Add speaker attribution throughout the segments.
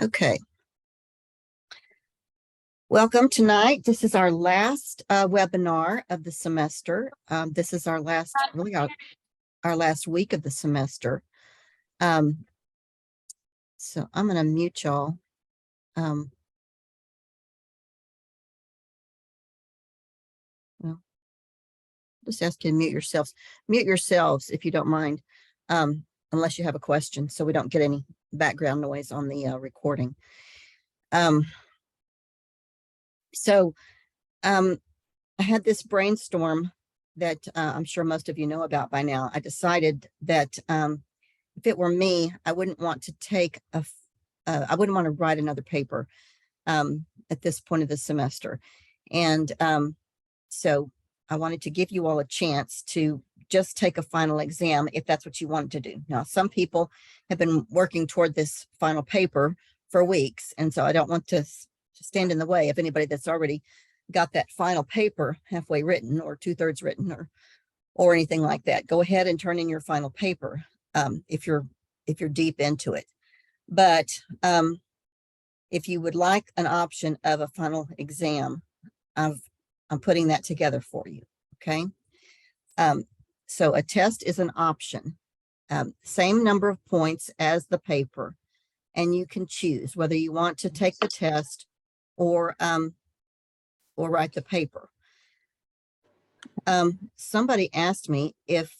Speaker 1: Okay. Welcome tonight. This is our last webinar of the semester. This is our last, really our last week of the semester. So I'm going to mute y'all. Well, just ask you to mute yourselves. Mute yourselves if you don't mind, unless you have a question, so we don't get any background noise on the recording. I had this brainstorm that I'm sure most of you know about by now. I decided that if it were me, I wouldn't want to take I wouldn't want to write another paper at this point of the semester. And so I wanted to give you all a chance to just take a final exam if that's what you wanted to do. Now, some people have been working toward this final paper for weeks, and so I don't want to stand in the way of anybody that's already got that final paper halfway written or 2/3 written or anything like that. Go ahead and turn in your final paper if you're deep into it. But if you would like an option of a final exam, I'm putting that together for you. Okay. So a test is an option, same number of points as the paper, and you can choose whether you want to take the test or write the paper. Somebody asked me if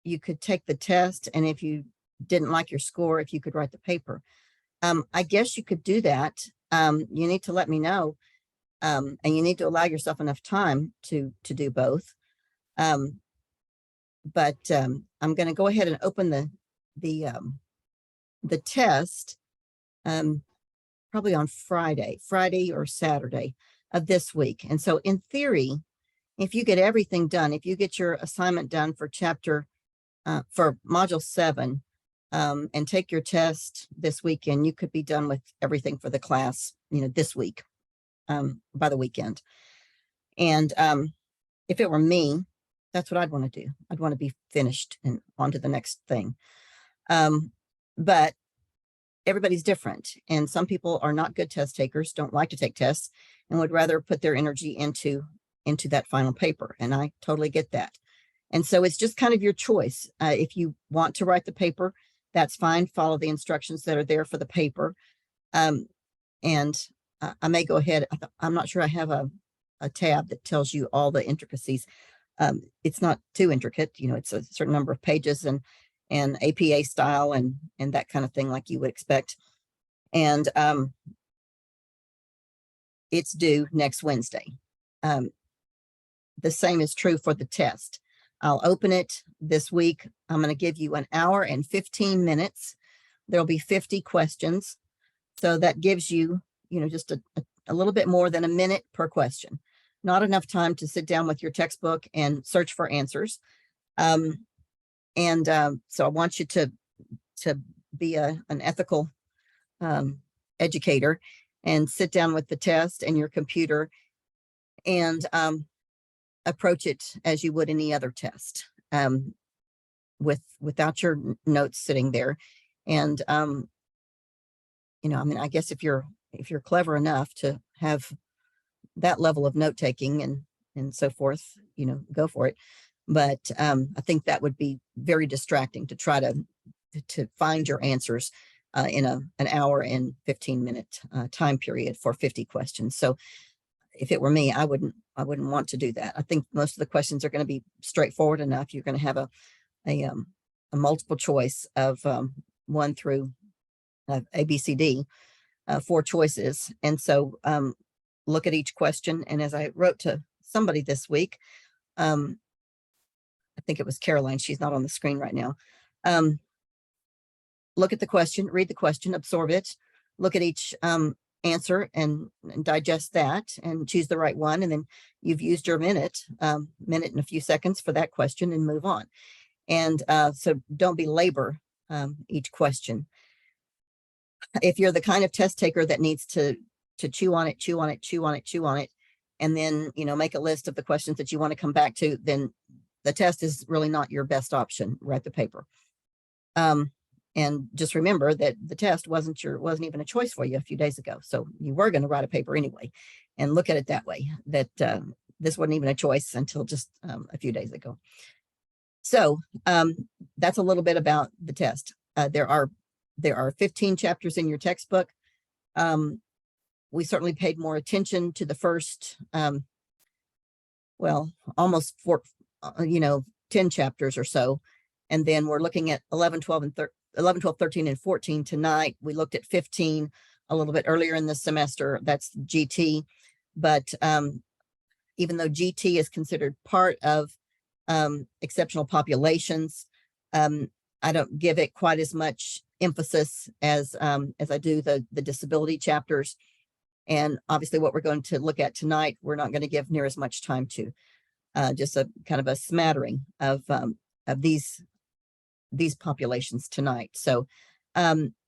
Speaker 1: you could take the test, and if you didn't like your score, if you could write the paper. I guess you could do that. You need to let me know, and you need to allow yourself enough time to do both. But I'm going to go ahead and open the test probably on Friday or Saturday of this week. And so in theory, if you get everything done, if you get your assignment done for for module 7, and take your test this weekend, you could be done with everything for the class, this week, by the weekend. And if it were me, that's what I'd want to do. I'd want to be finished and on to the next thing. But everybody's different. And some people are not good test takers, don't like to take tests, and would rather put their energy into that final paper. And I totally get that. And so it's just kind of your choice. If you want to write the paper, that's fine. Follow the instructions that are there for the paper. And I may go ahead. I'm not sure I have a tab that tells you all the intricacies. It's not too intricate. It's a certain number of pages and APA style and that kind of thing, like you would expect. And it's due next Wednesday. The same is true for the test. I'll open it this week. I'm going to give you 1 hour and 15 minutes. There'll be 50 questions. So that gives you, just a little bit more than a minute per question. Not enough time to sit down with your textbook and search for answers. So I want you to be an ethical educator and sit down with the test and your computer and approach it as you would any other test, without your notes sitting there. And I guess if you're clever enough to have that level of note taking and so forth, go for it. But I think that would be very distracting to try to find your answers in an hour and 15-minute time period for 50 questions. So if it were me, I wouldn't want to do that. I think most of the questions are going to be straightforward enough. You're going to have a multiple choice of 1 through A, B, C, D, 4 choices. And so look at each question. And as I wrote to somebody this week, I think it was Caroline. She's not on the screen right now. Look at the question, read the question, absorb it, look at each answer and digest that and choose the right one. And then you've used your minute and a few seconds for that question and move on. And so don't belabor each question. If you're the kind of test taker that needs to chew on it, and then, make a list of the questions that you want to come back to, then the test is really not your best option. Write the paper. And just remember that the test wasn't even a choice for you a few days ago. So you were going to write a paper anyway, and look at it that way, that this wasn't even a choice until just a few days ago. So that's a little bit about the test. There are 15 chapters in your textbook. We certainly paid more attention to the first, well, almost 10 chapters or so. And then we're looking at 11, 12, 13, and 14 tonight. We looked at 15 a little bit earlier in the semester. That's GT. But even though GT is considered part of exceptional populations, I don't give it quite as much emphasis as I do the disability chapters. And obviously what we're going to look at tonight, we're not going to give near as much time to, just a kind of a smattering of these populations tonight. So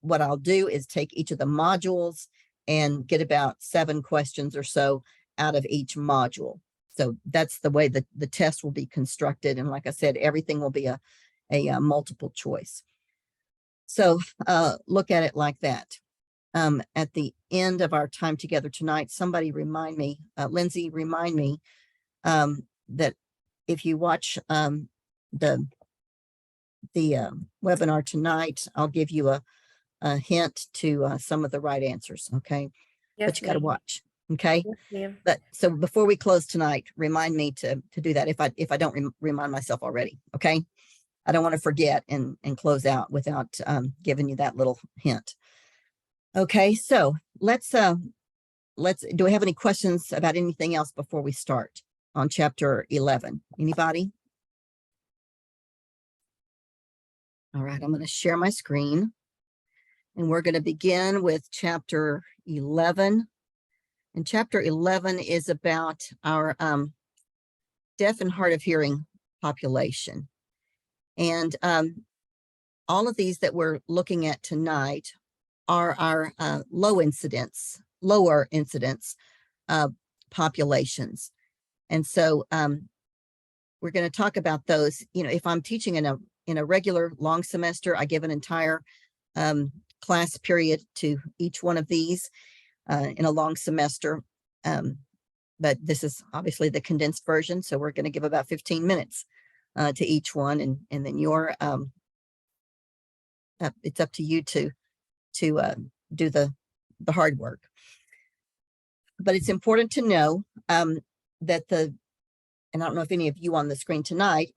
Speaker 1: what I'll do is take each of the modules and get about 7 questions or so out of each module. So that's the way that the test will be constructed. And like I said, everything will be a multiple choice. So look at it like that. At the end of our time together tonight, somebody remind me, Lindsay, remind me that if you watch the webinar tonight, I'll give you a hint to some of the right answers. Okay.
Speaker 2: Yes,
Speaker 1: but you got to watch. Okay.
Speaker 2: yes,
Speaker 1: But so before we close tonight, remind me to do that if I don't remind myself already. Okay. I don't want to forget and close out without giving you that little hint. Okay. So let's do we have any questions about anything else before we start on chapter 11? Anybody? All right, I'm going to share my screen and we're going to begin with chapter 11. And chapter 11 is about our deaf and hard of hearing population. And all of these that we're looking at tonight are our lower incidence populations. And so we're going to talk about those. You know, if I'm teaching in a regular long semester, I give an entire class period to each one of these in a long semester. But this is obviously the condensed version. So we're going to give about 15 minutes to each one. And then your it's up to you to do the hard work. But it's important to know that and I don't know if any of you on the screen tonight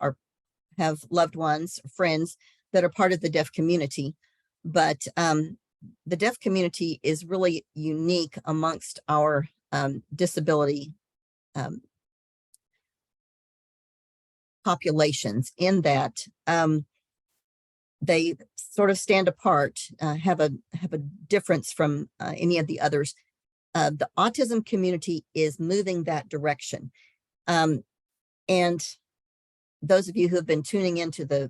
Speaker 1: have loved ones, friends that are part of the deaf community, but the deaf community is really unique amongst our disability populations in that they sort of stand apart, have a difference from any of the others. The autism community is moving that direction. And those of you who have been tuning into the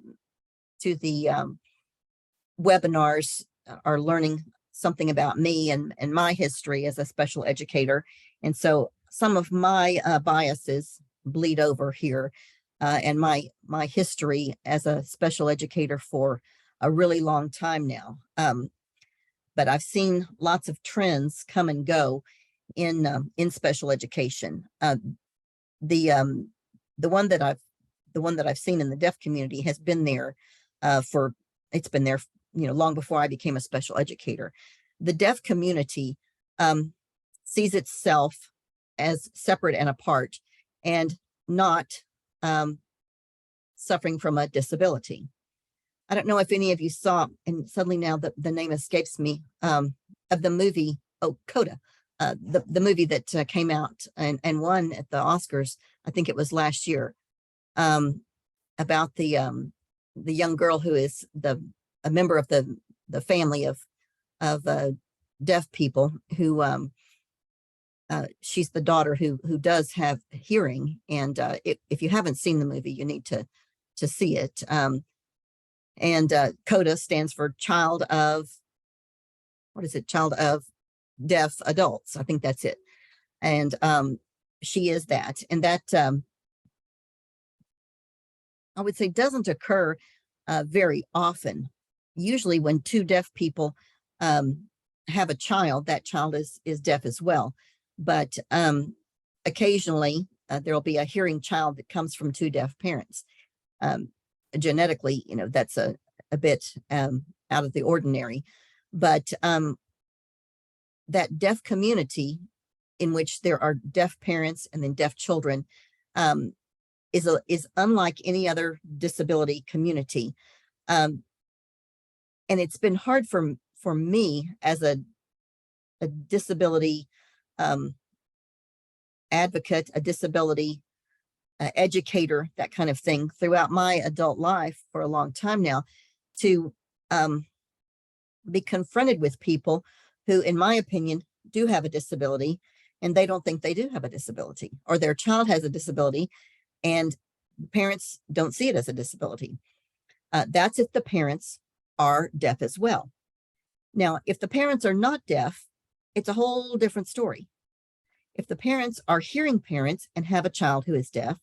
Speaker 1: webinars are learning something about me and my history as a special educator. And so some of my biases bleed over here and my history as a special educator for a really long time now. But I've seen lots of trends come and go in special education. The one that I've seen in the deaf community has been there it's been there, you know, long before I became a special educator. The deaf community sees itself as separate and apart and not suffering from a disability. I don't know if any of you saw, and suddenly now the name escapes me, of the movie, Coda, the movie that came out and won at the Oscars, I think it was last year, about the young girl who is a member of the family of deaf people who she's the daughter who does have hearing. And if you haven't seen the movie, you need to see it. And CODA stands for Child of Deaf Adults. I think that's it. And she is that. And that, I would say, doesn't occur very often usually when two deaf people have a child, that child is deaf as well. But occasionally there will be a hearing child that comes from two deaf parents. Genetically, that's a bit out of the ordinary. But that deaf community in which there are deaf parents and then deaf children is unlike any other disability community. And it's been hard for me as a disability advocate, a disability educator, that kind of thing, throughout my adult life for a long time now, to be confronted with people who, in my opinion, do have a disability, and they don't think they do have a disability, or their child has a disability, and parents don't see it as a disability. That's if the parents are deaf as well. Now, if the parents are not deaf, it's a whole different story. If the parents are hearing parents and have a child who is deaf,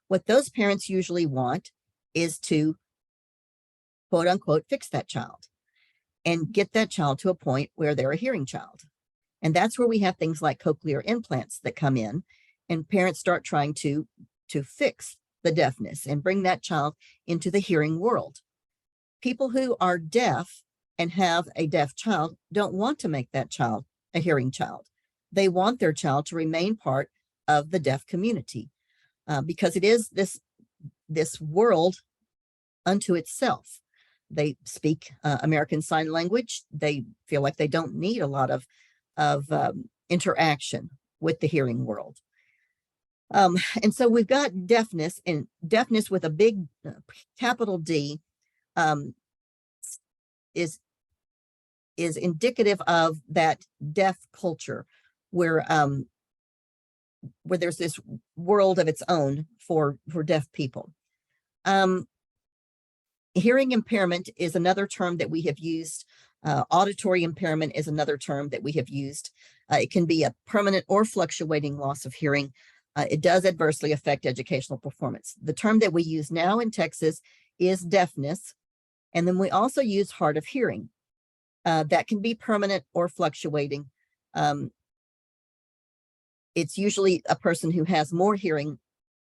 Speaker 1: what those parents usually want is to, quote unquote, fix that child and get that child to a point where they're a hearing child. And that's where we have things like cochlear implants that come in, and parents start trying to fix the deafness and bring that child into the hearing world. People who are deaf and have a deaf child don't want to make that child a hearing child. They want their child to remain part of the deaf community because it is this world unto itself. They speak American Sign Language. They feel like they don't need a lot of interaction with the hearing world. And so we've got deafness, and deafness with a big capital D is indicative of that deaf culture where there's this world of its own for deaf people. Hearing impairment is another term that we have used. Auditory impairment is another term that we have used. It can be a permanent or fluctuating loss of hearing. It does adversely affect educational performance. The term that we use now in Texas is deafness. And then we also use hard of hearing. That can be permanent or fluctuating. It's usually a person who has more hearing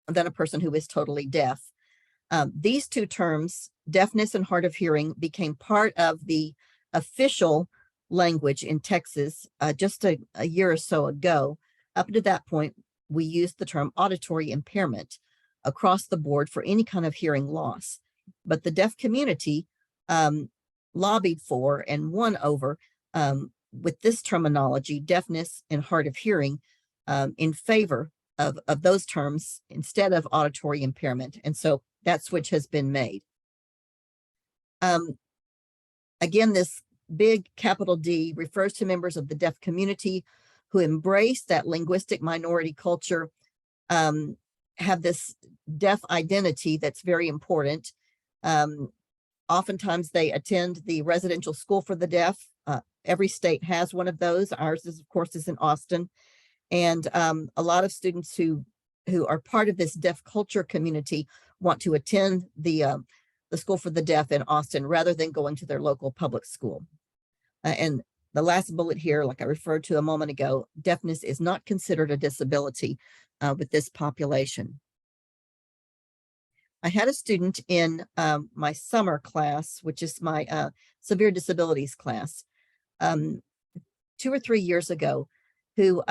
Speaker 1: than a person who is totally deaf. These two terms, deafness and hard of hearing, became part of the official language in Texas just a year or so ago. Up to that point, we used the term auditory impairment across the board for any kind of hearing loss. But the deaf community lobbied for and won over, with this terminology, deafness and hard of hearing, in favor of those terms instead of auditory impairment. And so that switch has been made. Again, this big capital D refers to members of the deaf community who embrace that linguistic minority culture, have this deaf identity that's very important. Oftentimes they attend the residential school for the deaf. Every state has one of those. Ours is, of course, is in Austin. And a lot of students who are part of this deaf culture community want to attend the School for the Deaf in Austin rather than going to their local public school. And the last bullet here, like I referred to a moment ago, deafness is not considered a disability with this population. I had a student in my summer class, which is my severe disabilities class, 2 or 3 years ago, who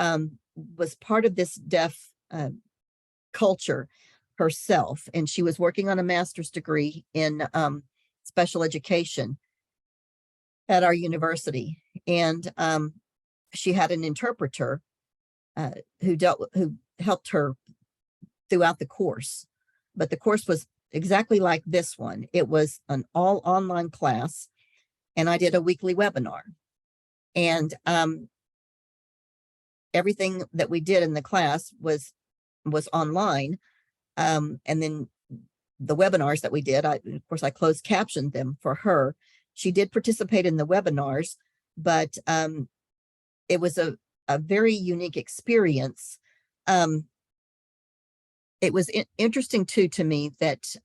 Speaker 1: was part of this deaf culture herself. And she was working on a master's degree in special education at our university. And she had an interpreter who helped her throughout the course. But the course was exactly like this one. It was an all online class, and I did a weekly webinar. And everything that we did in the class was online. And then the webinars that we did, of course, I closed captioned them for her. She did participate in the webinars, but it was a very unique experience. It was interesting too to me that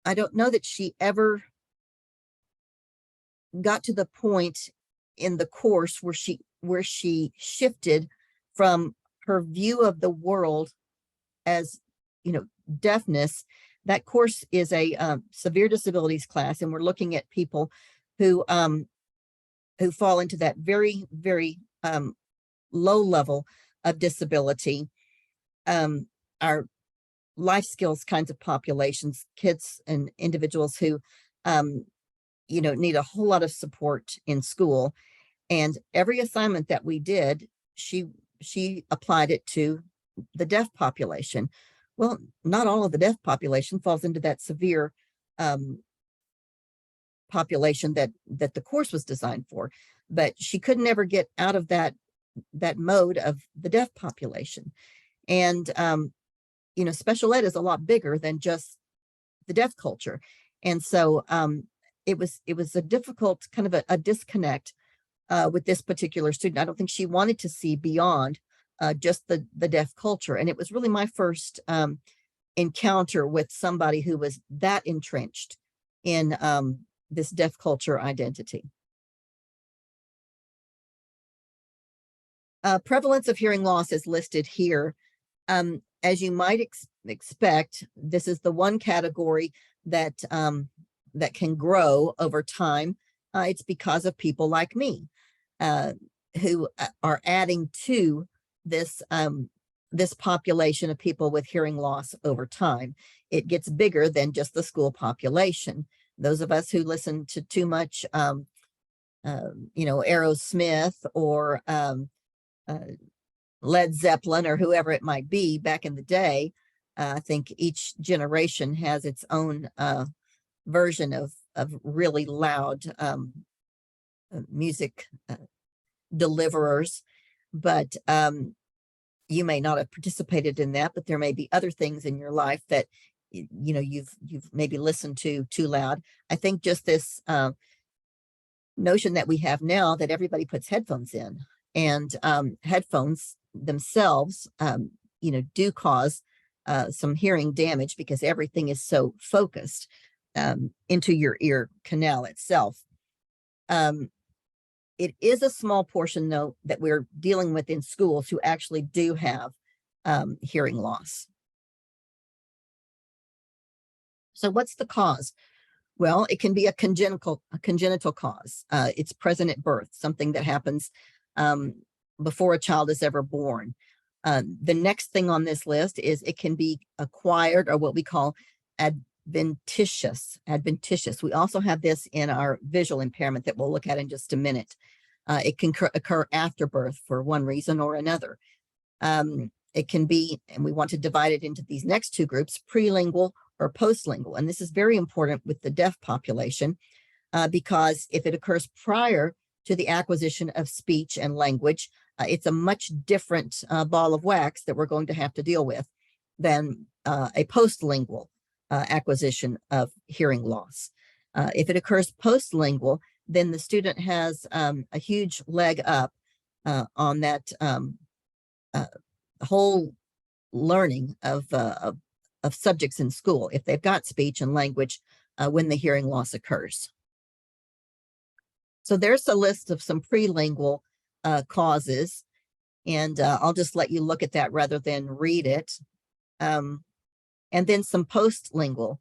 Speaker 1: I don't know that she ever got to the point in the course where she shifted from her view of the world as, deafness. That course is a severe disabilities class, and we're looking at people who fall into that very, very low level of disability. Our life skills kinds of populations, kids and individuals who need a whole lot of support in school. And every assignment that we did, she applied it to the deaf population. Well, not all of the deaf population falls into that severe population that the course was designed for, but she could never get out of that mode of the deaf population. And special ed is a lot bigger than just the deaf culture. And so it was a difficult kind of a disconnect with this particular student. I don't think she wanted to see beyond just the deaf culture. And it was really my first encounter with somebody who was that entrenched in this deaf culture identity. Prevalence of hearing loss is listed here. As you might expect, this is the one category that can grow over time. It's because of people like me who are adding to this population of people with hearing loss over time. It gets bigger than just the school population. Those of us who listen to too much, Aerosmith or Led Zeppelin or whoever it might be back in the day. I think each generation has its own version of really loud music deliverers, but you may not have participated in that, but there may be other things in your life that you've maybe listened to too loud. I think just this notion that we have now that everybody puts headphones in, and headphones themselves do cause some hearing damage because everything is so focused into your ear canal itself. It is a small portion, though, that we're dealing with in schools who actually do have hearing loss. So what's the cause? Well, it can be a congenital cause. It's present at birth, something that happens before a child is ever born. The next thing on this list is it can be acquired, or what we call adventitious. We also have this in our visual impairment that we'll look at in just a minute. It can occur after birth for one reason or another. It can be, and we want to divide it into these next two groups, prelingual or postlingual. And this is very important with the deaf population because if it occurs prior to the acquisition of speech and language, it's a much different ball of wax that we're going to have to deal with than a postlingual acquisition of hearing loss. If it occurs postlingual, then the student has a huge leg up on that whole learning of subjects in school if they've got speech and language when the hearing loss occurs. So there's a list of some prelingual causes, and I'll just let you look at that rather than read it. And then some postlingual.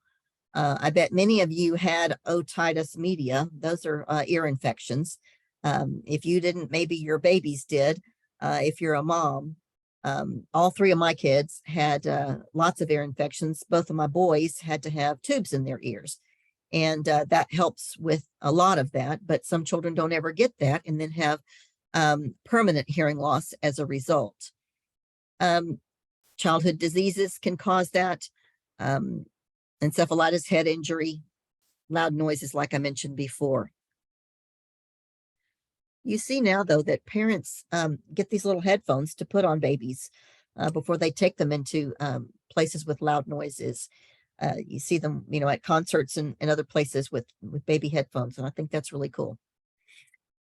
Speaker 1: I bet many of you had otitis media. Those are ear infections. If you didn't, maybe your babies did. If you're a mom, all three of my kids had lots of ear infections. Both of my boys had to have tubes in their ears. And that helps with a lot of that. But some children don't ever get that and then have permanent hearing loss as a result. Childhood diseases can cause that. Encephalitis, head injury, loud noises, like I mentioned before. You see now, though, that parents get these little headphones to put on babies before they take them into places with loud noises. You see them, at concerts and other places with baby headphones, and I think that's really cool.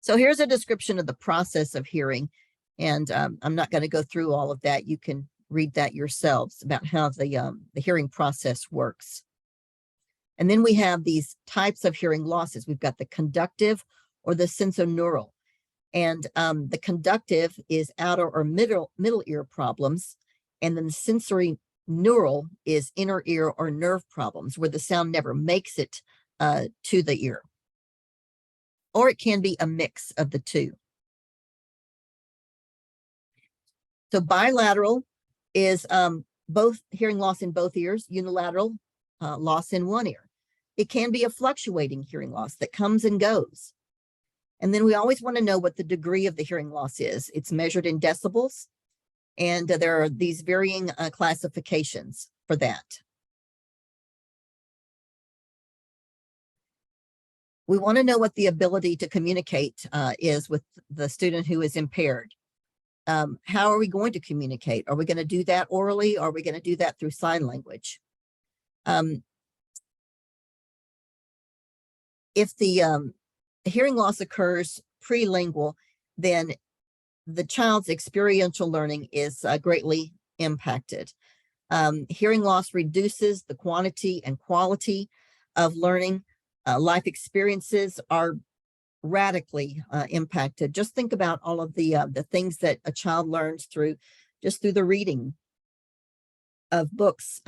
Speaker 1: So here's a description of the process of hearing, and I'm not going to go through all of that. You can read that yourselves about how the hearing process works. And then we have these types of hearing losses. We've got the conductive or the sensorineural. And the conductive is outer or middle ear problems. And then the sensory neural is inner ear or nerve problems where the sound never makes it to the ear. Or it can be a mix of the two. So bilateral is both hearing loss in both ears, unilateral loss in one ear. It can be a fluctuating hearing loss that comes and goes. And then we always want to know what the degree of the hearing loss is. It's measured in decibels, and there are these varying classifications for that. We want to know what the ability to communicate is with the student who is impaired. How are we going to communicate? Are we going to do that orally? Or are we going to do that through sign language? If the hearing loss occurs prelingual, then the child's experiential learning is greatly impacted. Hearing loss reduces the quantity and quality of learning. Life experiences are radically impacted. Just think about all of the things that a child learns through the reading of books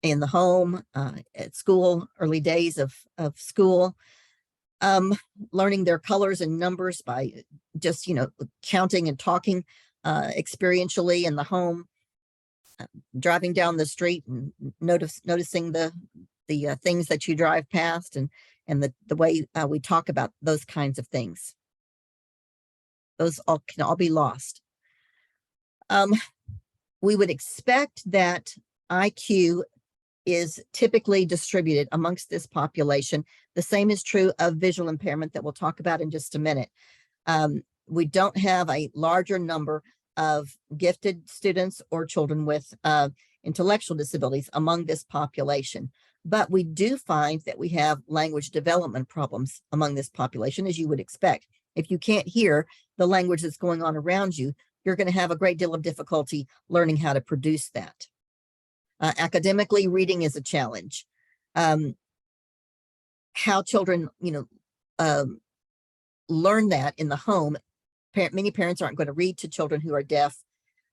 Speaker 1: in the home, at school, early days of school, learning their colors and numbers by just, counting and talking experientially in the home, driving down the street and noticing the things that you drive past and the way we talk about those kinds of things. Those can all be lost. We would expect that IQ is typically distributed amongst this population. The same is true of visual impairment that we'll talk about in just a minute. We don't have a larger number of gifted students or children with intellectual disabilities among this population. But we do find that we have language development problems among this population, as you would expect. If you can't hear the language that's going on around you, you're going to have a great deal of difficulty learning how to produce that. Academically, reading is a challenge. How children, learn that in the home. Many parents aren't going to read to children who are deaf,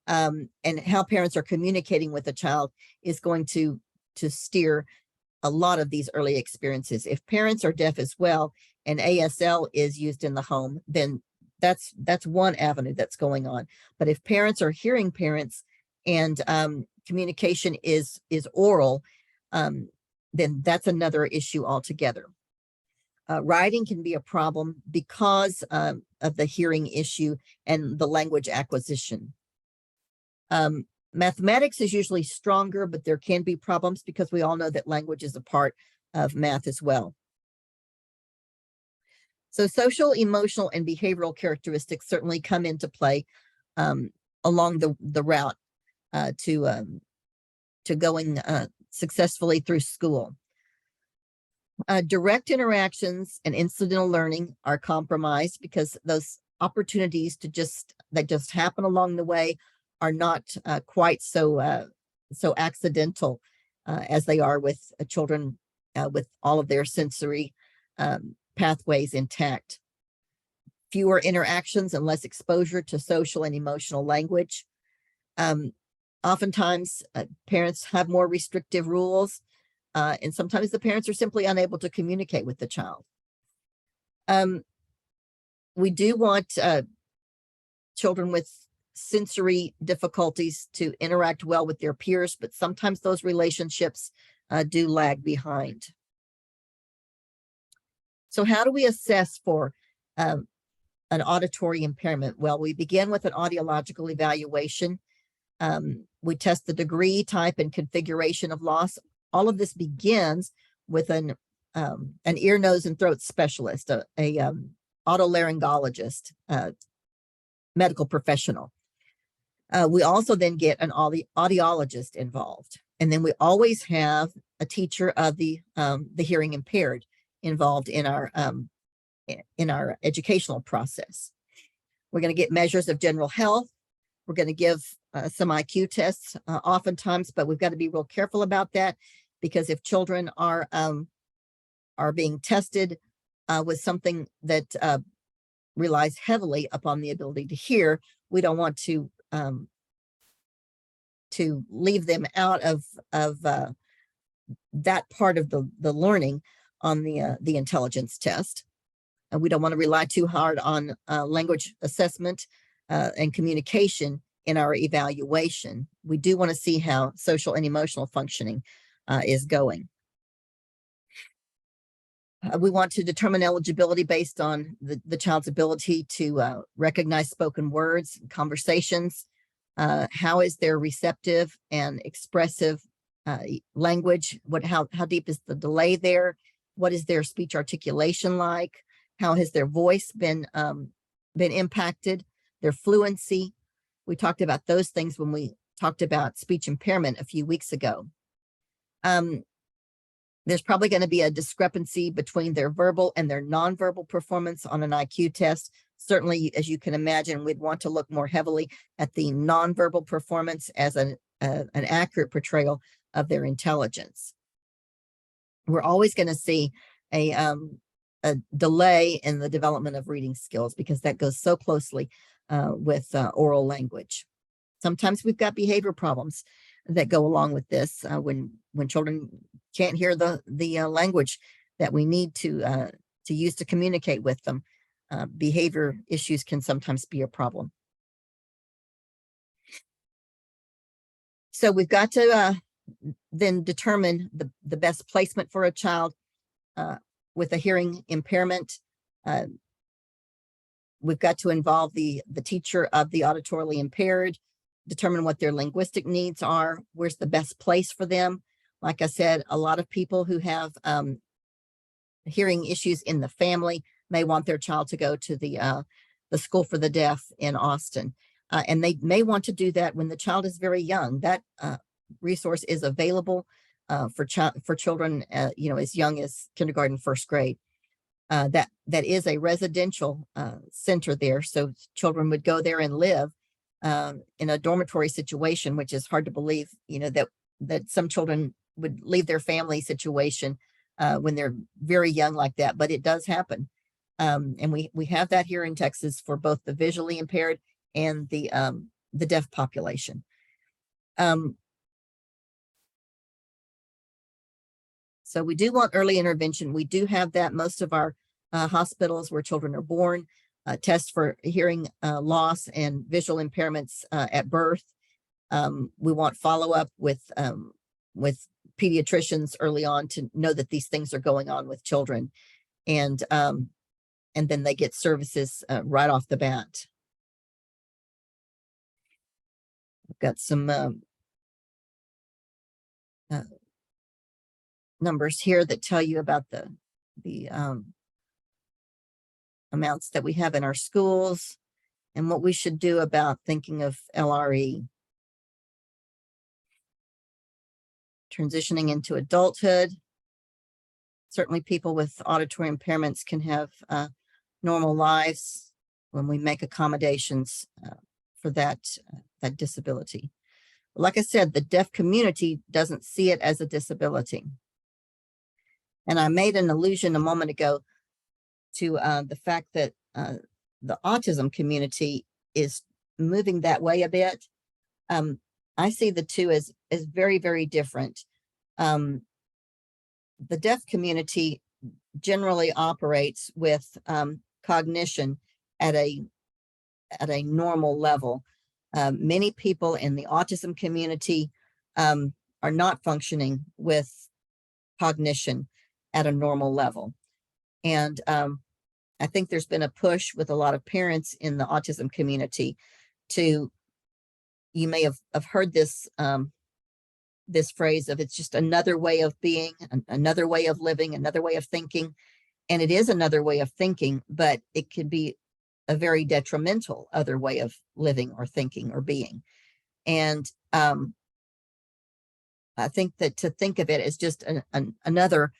Speaker 1: and how parents are communicating with a child is going to steer a lot of these early experiences. If parents are deaf as well and ASL is used in the home, then that's one avenue that's going on. But if parents are hearing parents and communication is oral, then that's another issue altogether. Writing can be a problem because of the hearing issue and the language acquisition. Mathematics is usually stronger, but there can be problems because we all know that language is a part of math as well. So social, emotional, and behavioral characteristics certainly come into play along the route to going successfully through school. Direct interactions and incidental learning are compromised because those opportunities that just happen along the way are not quite so accidental as they are with children with all of their sensory pathways intact. Fewer interactions and less exposure to social and emotional language. Oftentimes, parents have more restrictive rules, and sometimes the parents are simply unable to communicate with the child. We do want children with sensory difficulties to interact well with their peers, but sometimes those relationships do lag behind. So how do we assess for an auditory impairment? Well, we begin with an audiological evaluation. We test the degree, type, and configuration of loss. All of this begins with an ear, nose, and throat specialist, a otolaryngologist, medical professional. We also then get an audiologist involved, and then we always have a teacher of the hearing impaired involved in our educational process. We're going to get measures of general health. We're going to give some IQ tests oftentimes, but we've got to be real careful about that because if children are being tested with something that relies heavily upon the ability to hear, we don't want to leave them out of that part of the learning on the intelligence test. And we don't want to rely too hard on language assessment and communication in our evaluation. We do want to see how social and emotional functioning is going. We want to determine eligibility based on the child's ability to recognize spoken words, conversations. How is their receptive and expressive language? How deep is the delay there? What is their speech articulation like? How has their voice been impacted? Their fluency. We talked about those things when we talked about speech impairment a few weeks ago. There's probably going to be a discrepancy between their verbal and their nonverbal performance on an IQ test. Certainly, as you can imagine, we'd want to look more heavily at the nonverbal performance as an accurate portrayal of their intelligence. We're always going to see a delay in the development of reading skills because that goes so closely with oral language. Sometimes we've got behavior problems that go along with this when children can't hear the language that we need to use to communicate with them. Behavior issues can sometimes be a problem. So we've got to then determine the best placement for a child with a hearing impairment. We've got to involve the teacher of the auditorily impaired, determine what their linguistic needs are, where's the best place for them. Like I said, a lot of people who have hearing issues in the family may want their child to go to the School for the Deaf in Austin. And they may want to do that when the child is very young. That resource is available for children, as young as kindergarten, first grade. That is a residential center there. So children would go there and live in a dormitory situation, which is hard to believe, that some children would leave their family situation when they're very young like that, but it does happen. And we have that here in Texas for both the visually impaired and the deaf population. So we do want early intervention. We do have that. Most of our hospitals where children are born test for hearing loss and visual impairments at birth. We want follow-up with pediatricians early on to know that these things are going on with children, and then they get services right off the bat. I've got some numbers here that tell you about the amounts that we have in our schools and what we should do about thinking of LRE. Transitioning into adulthood. Certainly people with auditory impairments can have normal lives when we make accommodations for that disability. Like I said, the deaf community doesn't see it as a disability. And I made an allusion a moment ago to the fact that the autism community is moving that way a bit. I see the two as very, very different. The deaf community generally operates with cognition at a normal level. Many people in the autism community are not functioning with cognition at a normal level. And I think there's been a push with a lot of parents in the autism community to, you may have heard this this phrase of, it's just another way of being, another way of living, another way of thinking. And it is another way of thinking, but it could be a very detrimental other way of living or thinking or being. And I think that to think of it as just another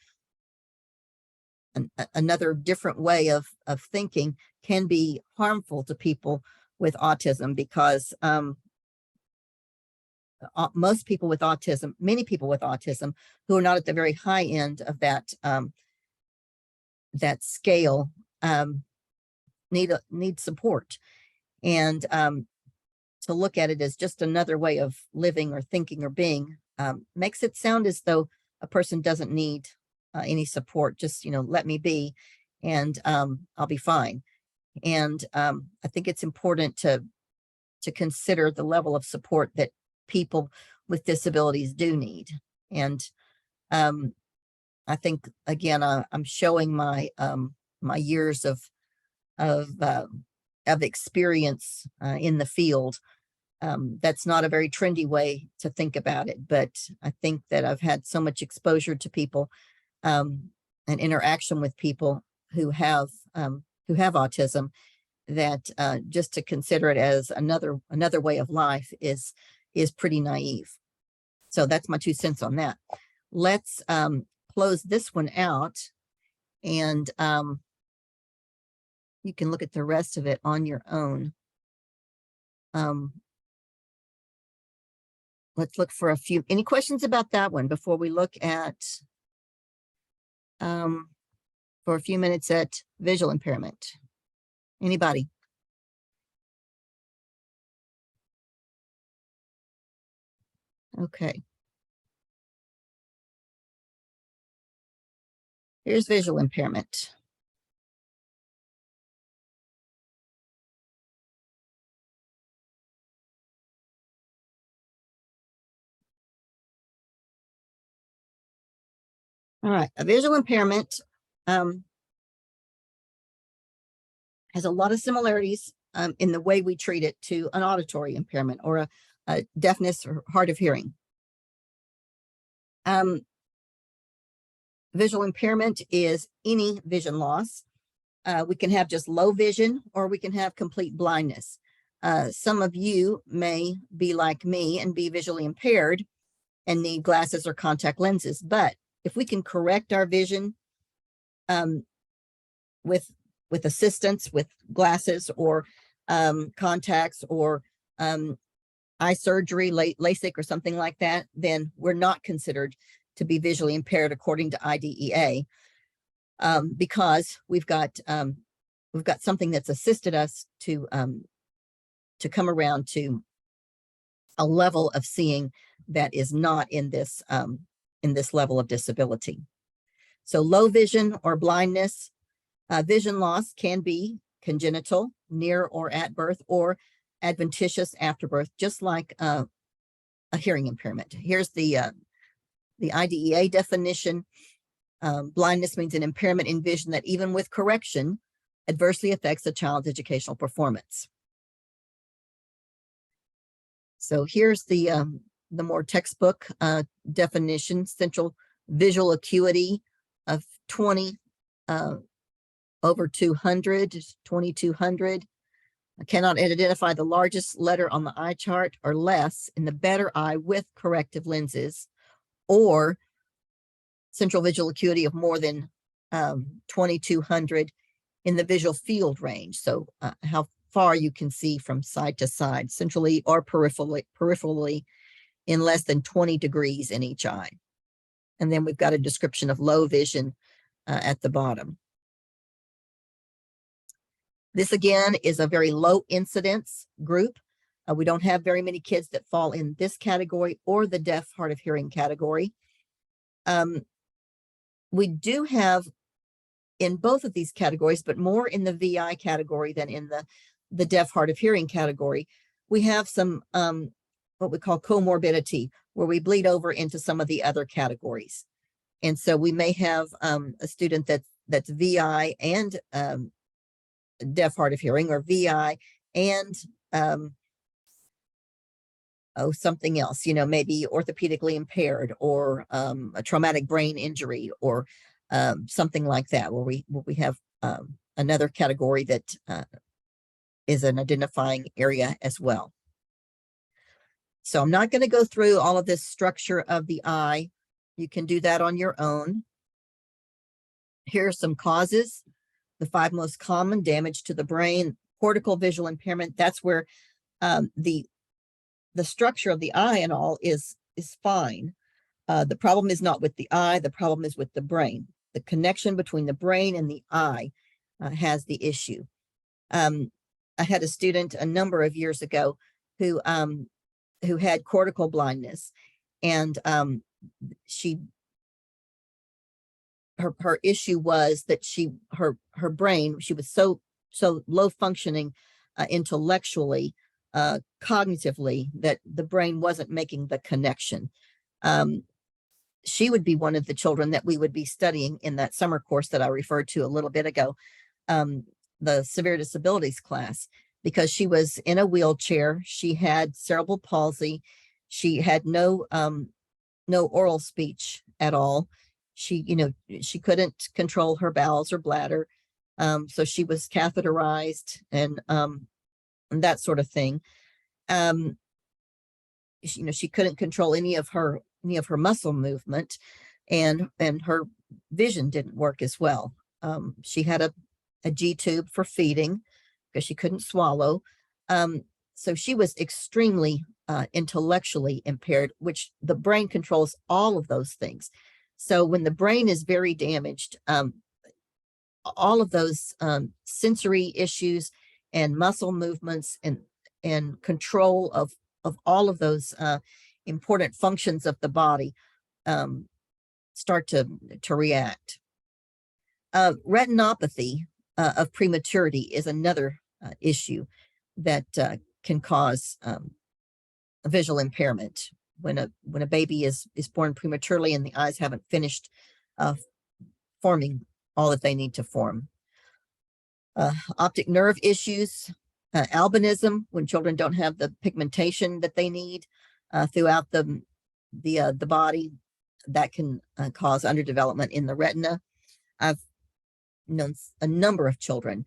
Speaker 1: different way of thinking can be harmful to people with autism, because most people with autism, many people with autism who are not at the very high end of that that scale need support. And to look at it as just another way of living or thinking or being makes it sound as though a person doesn't need any support. Just, let me be, and I'll be fine. And I think it's important to consider the level of support that people with disabilities do need. And I think, again, I'm showing my my years of experience in the field. That's not a very trendy way to think about it, but I think that I've had so much exposure to people and interaction with people who have autism that just to consider it as another way of life is pretty naive. So that's my 2 cents on that. Let's close this one out, and you can look at the rest of it on your own. Let's look for any questions about that one before we look at for a few minutes at visual impairment. Anybody? Okay. Here's visual impairment. All right, a visual impairment has a lot of similarities in the way we treat it to an auditory impairment or a deafness or hard of hearing. Visual impairment is any vision loss. We can have just low vision, or we can have complete blindness. Some of you may be like me and be visually impaired and need glasses or contact lenses. But if we can correct our vision with assistance, with glasses or contacts or eye surgery, LASIK or something like that, then we're not considered to be visually impaired according to IDEA, because we've got something that's assisted us to come around to a level of seeing that is not in this level of disability. So low vision or blindness, vision loss can be congenital, near or at birth, or adventitious after birth, just like a hearing impairment. Here's the IDEA definition. Blindness means an impairment in vision that, even with correction, adversely affects a child's educational performance. So here's the more textbook definition: central visual acuity of 20 over 200, 2200. I cannot identify the largest letter on the eye chart or less in the better eye with corrective lenses, or central visual acuity of more than 2200 in the visual field range. So how far you can see from side to side, centrally or peripherally in less than 20 degrees in each eye. And then we've got a description of low vision at the bottom. This again is a very low incidence group. We don't have very many kids that fall in this category or the deaf, hard of hearing category. We do have in both of these categories, but more in the VI category than in the deaf, hard of hearing category. We have some what we call comorbidity, where we bleed over into some of the other categories. And so we may have a student that's VI and deaf, hard of hearing, or VI and something else, maybe orthopedically impaired, or a traumatic brain injury, or something like that, where we have another category that is an identifying area as well. So I'm not going to go through all of this structure of the eye. You can do that on your own. Here are some causes. The 5 most common: damage to the brain, cortical visual impairment. That's where the the structure of the eye and all is fine. The problem is not with the eye. The problem is with the brain. The connection between the brain and the eye has the issue. I had a student a number of years ago who had cortical blindness, and her issue was that her brain, she was so low functioning intellectually, cognitively, that the brain wasn't making the connection. She would be one of the children that we would be studying in that summer course that I referred to a little bit ago, the severe disabilities class, because she was in a wheelchair. She had cerebral palsy. She had no oral speech at all. She couldn't control her bowels or bladder. So she was catheterized and that sort of thing. She couldn't control any of her muscle movement, and her vision didn't work as well. She had a G tube for feeding because she couldn't swallow. So she was extremely intellectually impaired, which the brain controls all of those things. So when the brain is very damaged, all of those sensory issues and muscle movements and control of all of those important functions of the body start to react. Retinopathy of prematurity is another issue that can cause visual impairment when a baby is born prematurely and the eyes haven't finished forming all that they need to form. Optic nerve issues, albinism, when children don't have the pigmentation that they need throughout the body, that can cause underdevelopment in the retina. I've known a number of children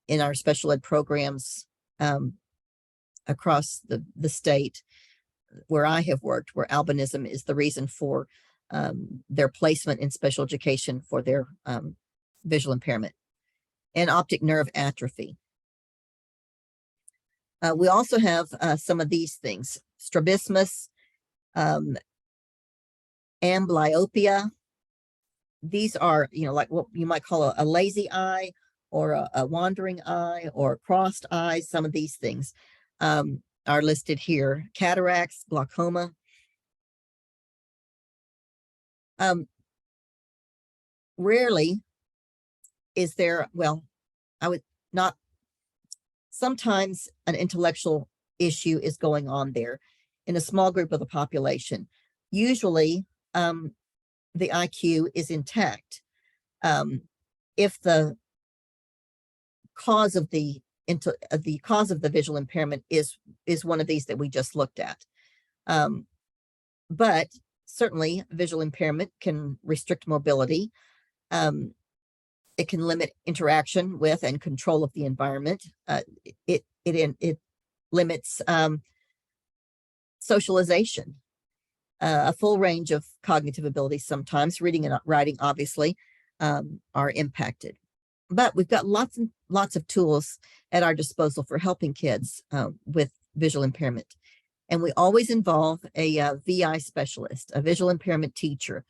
Speaker 1: in our special ed programs across the state where I have worked, where albinism is the reason for their placement in special education for their visual impairment. And optic nerve atrophy. We also have some of these things: strabismus, amblyopia. These are, like what you might call a lazy eye, or a wandering eye, or crossed eyes. Some of these things are listed here: cataracts, glaucoma. Rarely is there, sometimes an intellectual issue is going on there in a small group of the population. Usually, the IQ is intact. If the cause of the visual impairment is one of these that we just looked at. But certainly visual impairment can restrict mobility. It can limit interaction with and control of the environment. It limits socialization. A full range of cognitive abilities, sometimes reading and writing, obviously, are impacted. But we've got lots and lots of tools at our disposal for helping kids with visual impairment. And we always involve a VI specialist, a visual impairment teacher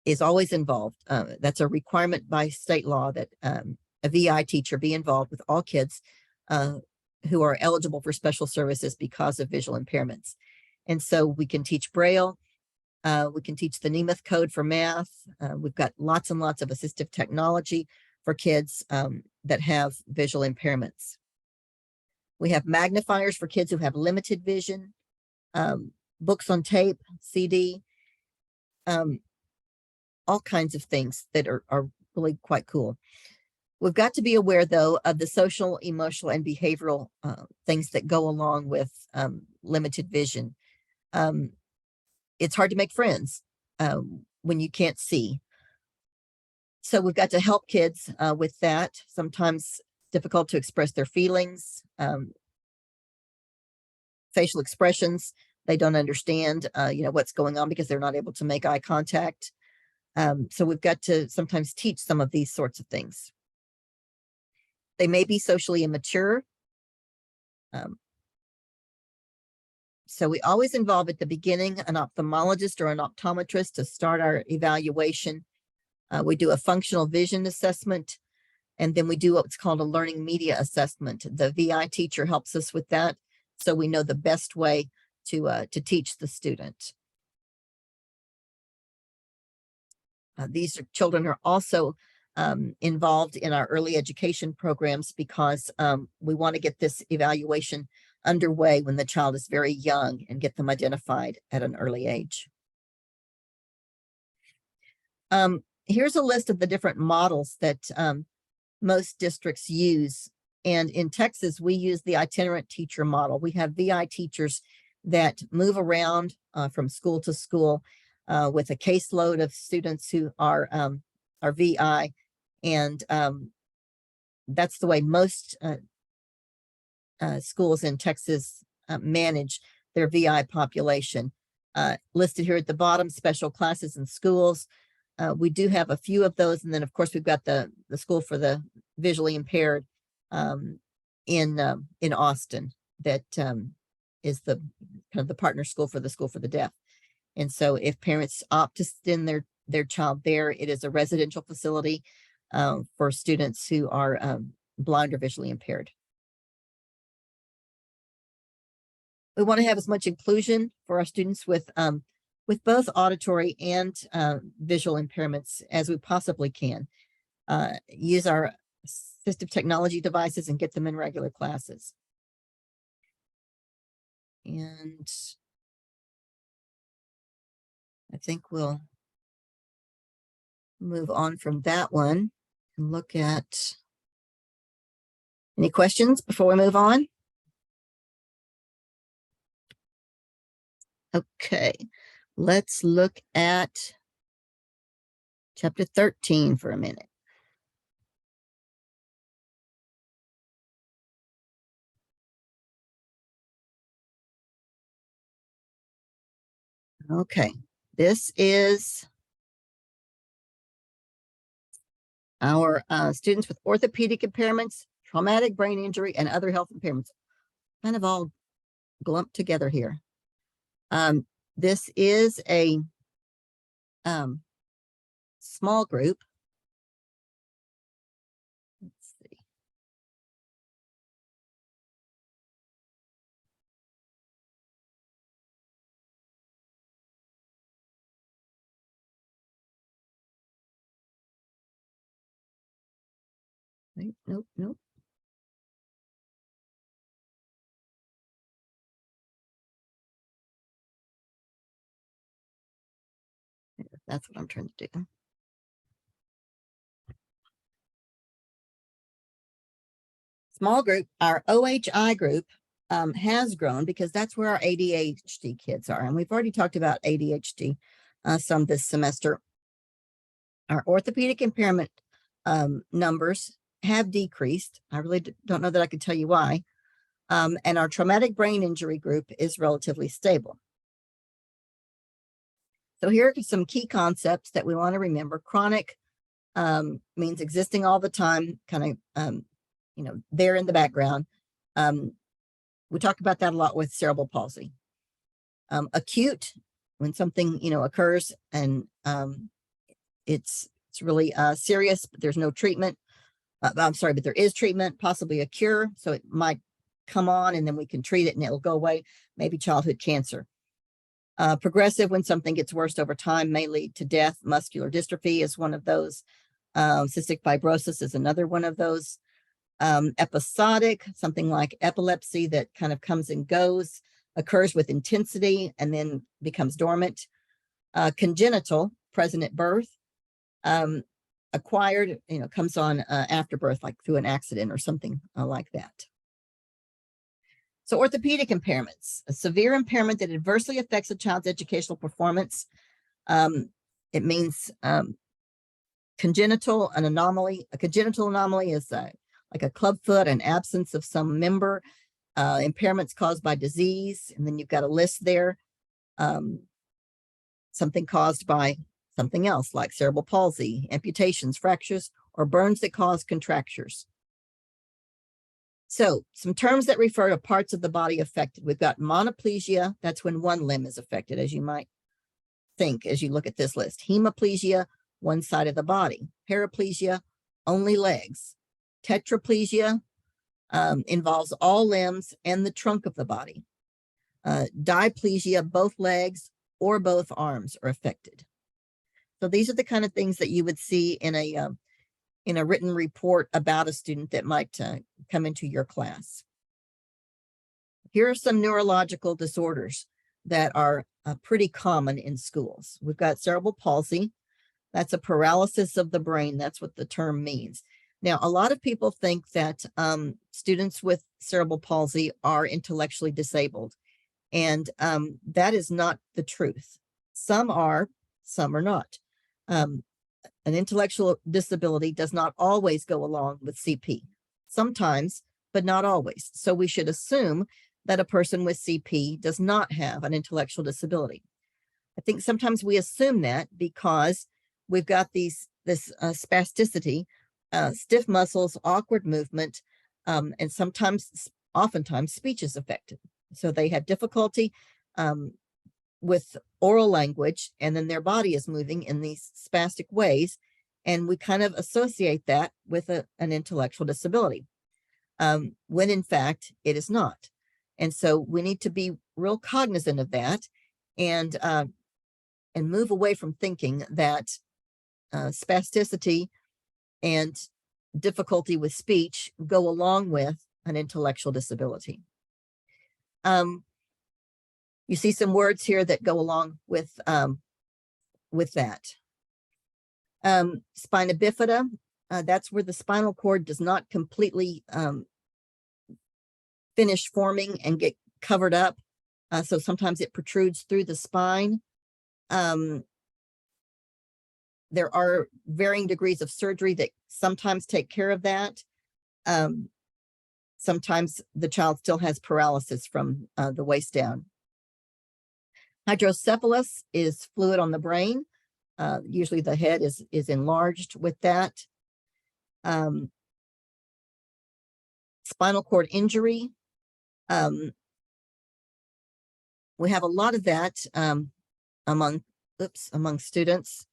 Speaker 1: is always involved. That's a requirement by state law that a VI teacher be involved with all kids who are eligible for special services because of visual impairments. And so we can teach Braille. We can teach the Nemeth code for math. We've got lots and lots of assistive technology for kids that have visual impairments. We have magnifiers for kids who have limited vision, books on tape, CD, all kinds of things that are really quite cool. We've got to be aware, though, of the social, emotional, and behavioral things that go along with limited vision. It's hard to make friends when you can't see. So we've got to help kids with that. Sometimes difficult to express their feelings, facial expressions. They don't understand, what's going on because they're not able to make eye contact. So we've got to sometimes teach some of these sorts of things. They may be socially immature. So we always involve at the beginning an ophthalmologist or an optometrist to start our evaluation. We do a functional vision assessment, and then we do what's called a learning media assessment. The VI teacher helps us with that, so we know the best way to teach the student. These children are also involved in our early education programs because we want to get this evaluation underway when the child is very young and get them identified at an early age. Here's a list of the different models that most districts use. And in Texas, we use the itinerant teacher model. We have VI teachers that move around from school to school with a caseload of students who are VI. And that's the way most schools in Texas manage their VI population. Listed here at the bottom, special classes in schools. We do have a few of those. And then, of course, we've got the school for the visually impaired in Austin that is the kind of the partner school for the deaf. And so if parents opt to send their child there, it is a residential facility for students who are blind or visually impaired. We want to have as much inclusion for our students with both auditory and visual impairments as we possibly can. Use our assistive technology devices and get them in regular classes. And I think we'll move on from that one and look at any questions before we move on. Okay, let's look at chapter 13 for a minute. Okay, this is our students with orthopedic impairments, traumatic brain injury, and other health impairments. Kind of all glumped together here. This is a small group. Let's see. Wait, nope. That's what I'm trying to do. Small group, our OHI group has grown because that's where our ADHD kids are. And we've already talked about ADHD some this semester. Our orthopedic impairment numbers have decreased. I really don't know that I could tell you why. And our traumatic brain injury group is relatively stable. So here are some key concepts that we want to remember. Chronic means existing all the time, kind of, there in the background. We talk about that a lot with cerebral palsy. Acute, when something, occurs and it's really serious, but there's no treatment. I'm sorry, but there is treatment, possibly a cure. So it might come on and then we can treat it and it'll go away. Maybe childhood cancer. Progressive, when something gets worse over time, may lead to death. Muscular dystrophy is one of those. Cystic fibrosis is another one of those. Episodic, something like epilepsy that kind of comes and goes, occurs with intensity and then becomes dormant. Congenital, present at birth. Acquired, comes on after birth, like through an accident or something like that. So orthopedic impairments, a severe impairment that adversely affects a child's educational performance. It means congenital, an anomaly. A congenital anomaly is like a clubfoot, an absence of some member, impairments caused by disease. And then you've got a list there, something caused by something else like cerebral palsy, amputations, fractures, or burns that cause contractures. So some terms that refer to parts of the body affected. We've got monoplegia. That's when one limb is affected, as you might think as you look at this list. Hemiplegia, one side of the body. Paraplegia, only legs. Tetraplegia involves all limbs and the trunk of the body. Diplegia, both legs or both arms are affected. So these are the kind of things that you would see in a written report about a student that might come into your class. Here are some neurological disorders that are pretty common in schools. We've got cerebral palsy. That's a paralysis of the brain. That's what the term means. Now, a lot of people think that students with cerebral palsy are intellectually disabled, and that is not the truth. Some are, some are not. An intellectual disability does not always go along with CP. Sometimes, but not always. So we should assume that a person with CP does not have an intellectual disability. I think sometimes we assume that because we've got this spasticity, stiff muscles, awkward movement, and oftentimes speech is affected. So they have difficulty with oral language, and then their body is moving in these spastic ways, and we kind of associate that with an intellectual disability, when in fact it is not. And so we need to be real cognizant of that, and move away from thinking that spasticity and difficulty with speech go along with an intellectual disability. You see some words here that go along with that. Spina bifida, that's where the spinal cord does not completely finish forming and get covered up. So sometimes it protrudes through the spine. There are varying degrees of surgery that sometimes take care of that. Sometimes the child still has paralysis from the waist down. Hydrocephalus is fluid on the brain. Usually the head is enlarged with that. Spinal cord injury. We have a lot of that among students.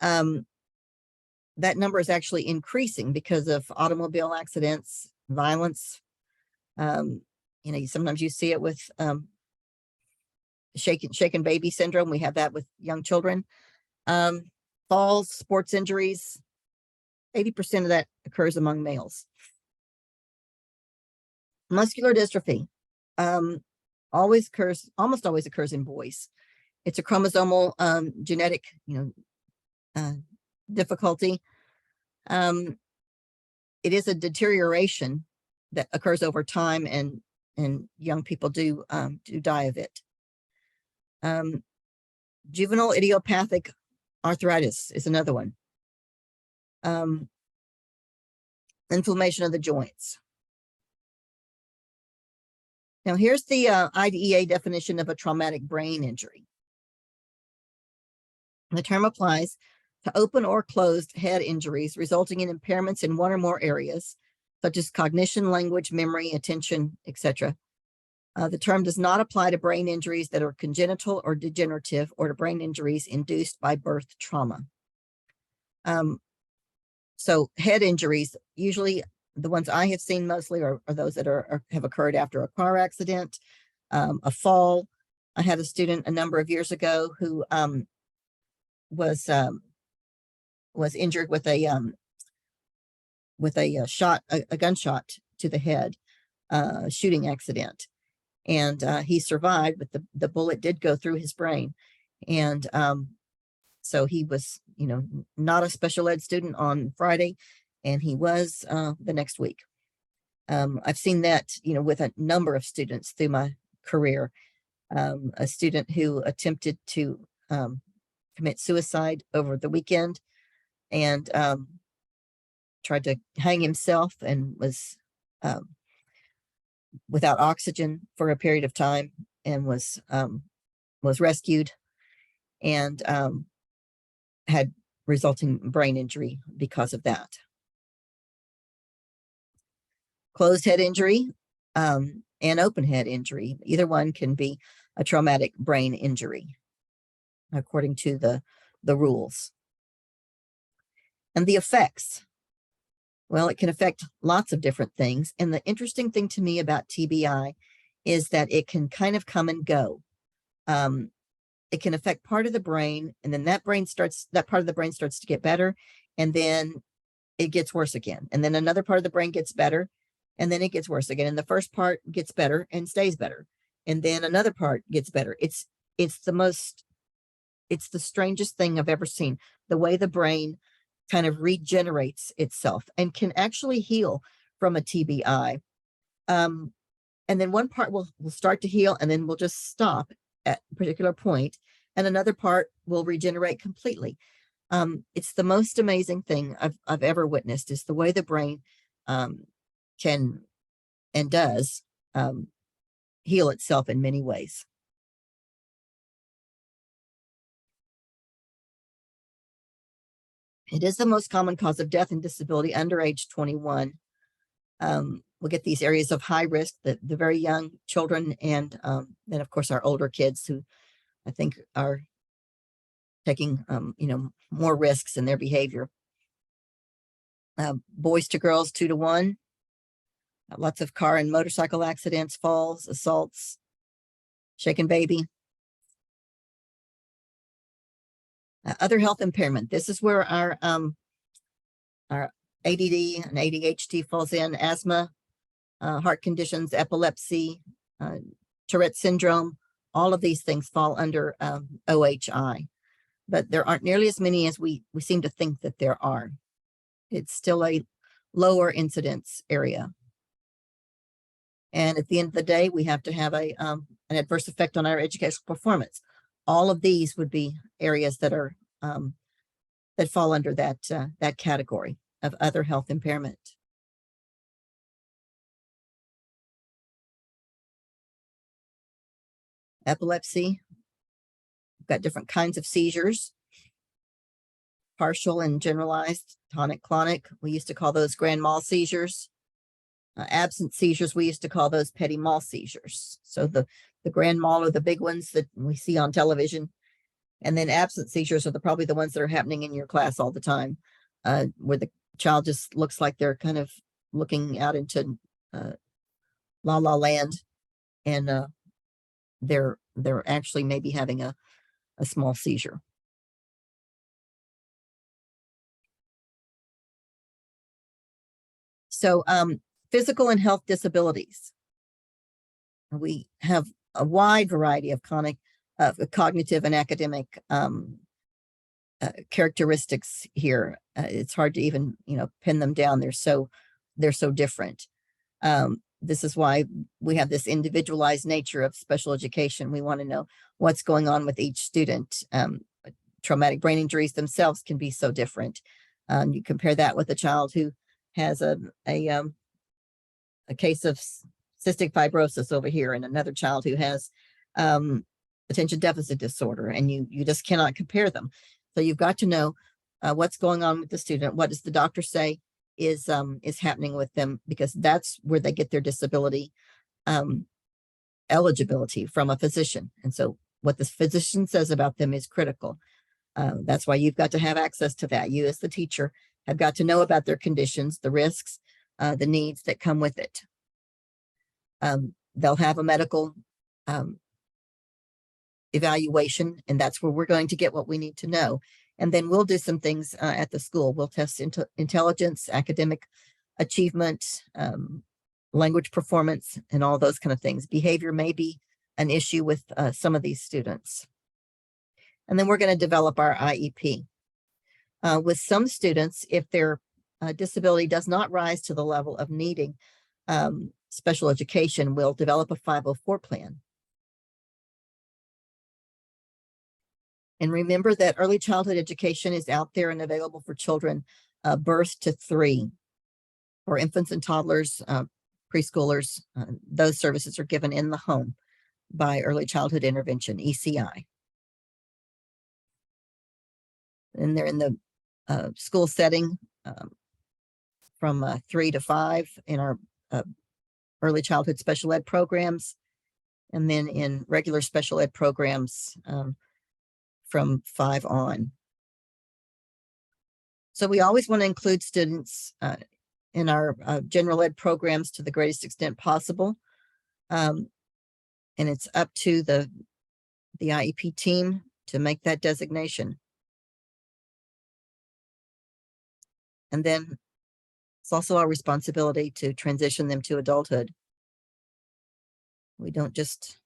Speaker 1: That number is actually increasing because of automobile accidents, violence. Sometimes you see it with shaken baby syndrome. We have that with young children. Falls, sports injuries, 80% of that occurs among males. Muscular dystrophy almost always occurs in boys. It's a chromosomal genetic difficulty. It is a deterioration that occurs over time, and young people do die of it. Juvenile idiopathic arthritis is another one. Inflammation of the joints. Now here's the IDEA definition of a traumatic brain injury. The term applies to open or closed head injuries resulting in impairments in one or more areas, such as cognition, language, memory, attention, etc. The term does not apply to brain injuries that are congenital or degenerative, or to brain injuries induced by birth trauma. So head injuries, usually the ones I have seen mostly are those that have occurred after a car accident, a fall. I had a student a number of years ago who was injured with a gunshot to the head, shooting accident. And he survived, but the bullet did go through his brain. And so he was, not a special ed student on Friday, and he was the next week. I've seen that, with a number of students through my career. A student who attempted to commit suicide over the weekend and tried to hang himself, and was without oxygen for a period of time, and was rescued, and had resulting brain injury because of that. closed head injury, and open head injury. Either one can be a traumatic brain injury, according to the rules. And the effects. Well, it can affect lots of different things. And the interesting thing to me about TBI is that it can kind of come and go. It can affect part of the brain, and then that part of the brain starts to get better, and then it gets worse again. And then another part of the brain gets better, and then it gets worse again. And the first part gets better and stays better. And then another part gets better. It's the strangest thing I've ever seen. The way the brain kind of regenerates itself and can actually heal from a TBI. And then one part will start to heal, and then we'll just stop at a particular point, and another part will regenerate completely. It's the most amazing thing I've ever witnessed, is the way the brain can and does heal itself in many ways. It is the most common cause of death and disability under age 21. We'll get these areas of high risk, the very young children, and then of course our older kids, who I think are taking more risks in their behavior. Boys to girls 2-to-1. Lots of car and motorcycle accidents, falls, assaults, shaken baby. Other health impairment. This is where our ADD and ADHD falls in. Asthma, heart conditions, epilepsy, Tourette syndrome. All of these things fall under OHI, but there aren't nearly as many as we seem to think that there are. It's still a lower incidence area. And at the end of the day, we have to have an adverse effect on our educational performance. All of these would be areas that are that fall under that category of other health impairment. Epilepsy. We've got different kinds of seizures. Partial and generalized, tonic-clonic. We used to call those grand mal seizures. Absent seizures, we used to call those petit mal seizures. So the grand mal are the big ones that we see on television. And then absent seizures are probably the ones that are happening in your class all the time, where the child just looks like they're kind of looking out into la la land, and they're actually maybe having a small seizure. So physical and health disabilities. We have a wide variety of cognitive and academic characteristics here. It's hard to even pin them down. They're so different. This is why we have this individualized nature of special education. We want to know what's going on with each student. Traumatic brain injuries themselves can be so different. You compare that with a child who has a case of cystic fibrosis over here, and another child who has attention deficit disorder, and you just cannot compare them. So you've got to know what's going on with the student. What does the doctor say is happening with them, because that's where they get their disability eligibility from a physician. And so what the physician says about them is critical. That's why you've got to have access to that. You as the teacher have got to know about their conditions, the risks, the needs that come with it. They'll have a medical evaluation, and that's where we're going to get what we need to know. And then we'll do some things at the school. We'll test intelligence, academic achievement, language performance, and all those kind of things. Behavior may be an issue with some of these students. And then we're going to develop our IEP. With some students, if their disability does not rise to the level of needing special education, we'll develop a 504 plan. And remember that early childhood education is out there and available for children birth to 3, for infants and toddlers, preschoolers. Those services are given in the home by Early Childhood Intervention, ECI. And they're in the school setting from 3 to 5 in our early childhood special ed programs, and then in regular special ed programs from 5 on. So we always want to include students in our general ed programs to the greatest extent possible. And it's up to the IEP team to make that designation. And then it's also our responsibility to transition them to adulthood. We don't just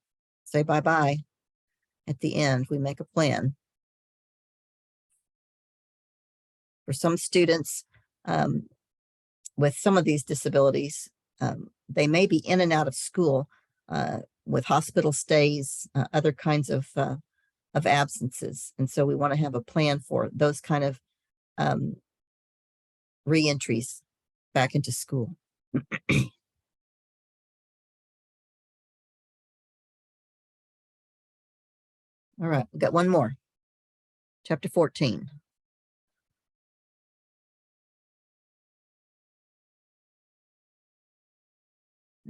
Speaker 1: say bye-bye at the end. We make a plan. For some students with some of these disabilities, they may be in and out of school with hospital stays, other kinds of absences. And so we want to have a plan for those kind of re-entries back into school. All right, we got one more. Chapter 14.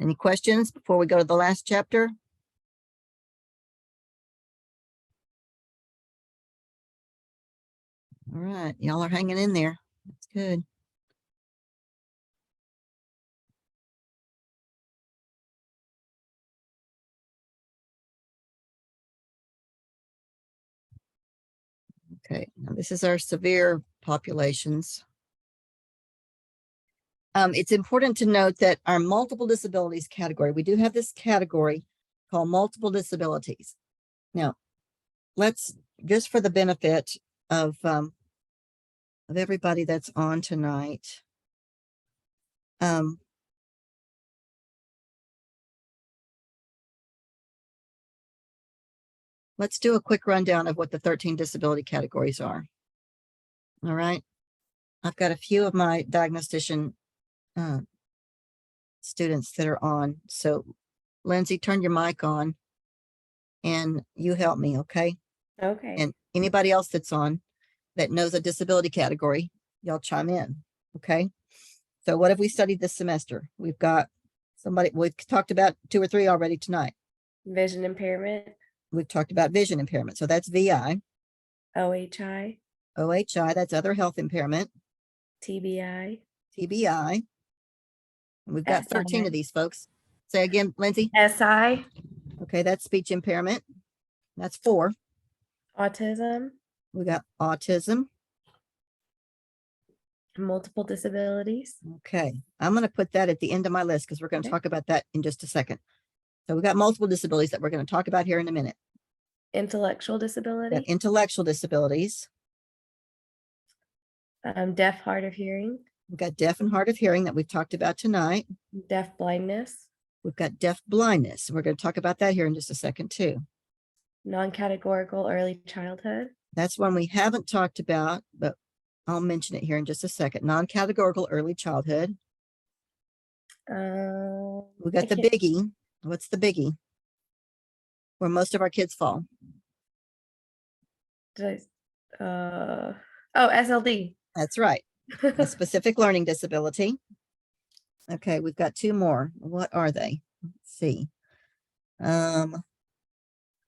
Speaker 1: Any questions before we go to the last chapter? All right, y'all are hanging in there. That's good. Okay, now this is our severe populations. It's important to note that our multiple disabilities category, we do have this category called multiple disabilities. Now, let's, just for the benefit of everybody that's on tonight, let's do a quick rundown of what the 13 disability categories are. All right. I've got a few of my diagnostician students that are on. So Lindsay, turn your mic on and you help me, okay?
Speaker 2: Okay.
Speaker 1: And anybody else that's on that knows a disability category, y'all chime in, okay? So what have we studied this semester? We've got somebody, we've talked about 2 or 3 already tonight.
Speaker 2: Vision impairment,
Speaker 1: We've talked about vision impairment. So that's VI.
Speaker 2: OHI,
Speaker 1: OHI, that's other health impairment.
Speaker 2: TBI,
Speaker 1: TBI. And we've got 13 of these folks. Say again, Lindsay.
Speaker 2: SI,
Speaker 1: Okay, that's speech impairment. That's 4.
Speaker 2: autism,
Speaker 1: We got autism.
Speaker 2: multiple disabilities.
Speaker 1: Okay, I'm going to put that at the end of my list because we're going to
Speaker 2: Okay.
Speaker 1: talk about that in just a second. So we got multiple disabilities that we're going to talk about here in a minute.
Speaker 2: Intellectual
Speaker 1: We got
Speaker 2: disability,
Speaker 1: intellectual disabilities.
Speaker 2: deaf, hard of hearing,
Speaker 1: We've got deaf and hard of hearing that we've talked about tonight.
Speaker 2: deaf blindness,
Speaker 1: We've got deaf blindness. We're going to talk about that here in just a second too.
Speaker 2: non-categorical early childhood,
Speaker 1: That's one we haven't talked about, but I'll mention it here in just a second. Non-categorical early childhood. We got the biggie. What's the biggie? Where most of our kids fall.
Speaker 2: SLD.
Speaker 1: That's right. A specific learning disability. Okay, we've got 2 more. What are they? Let's see. We've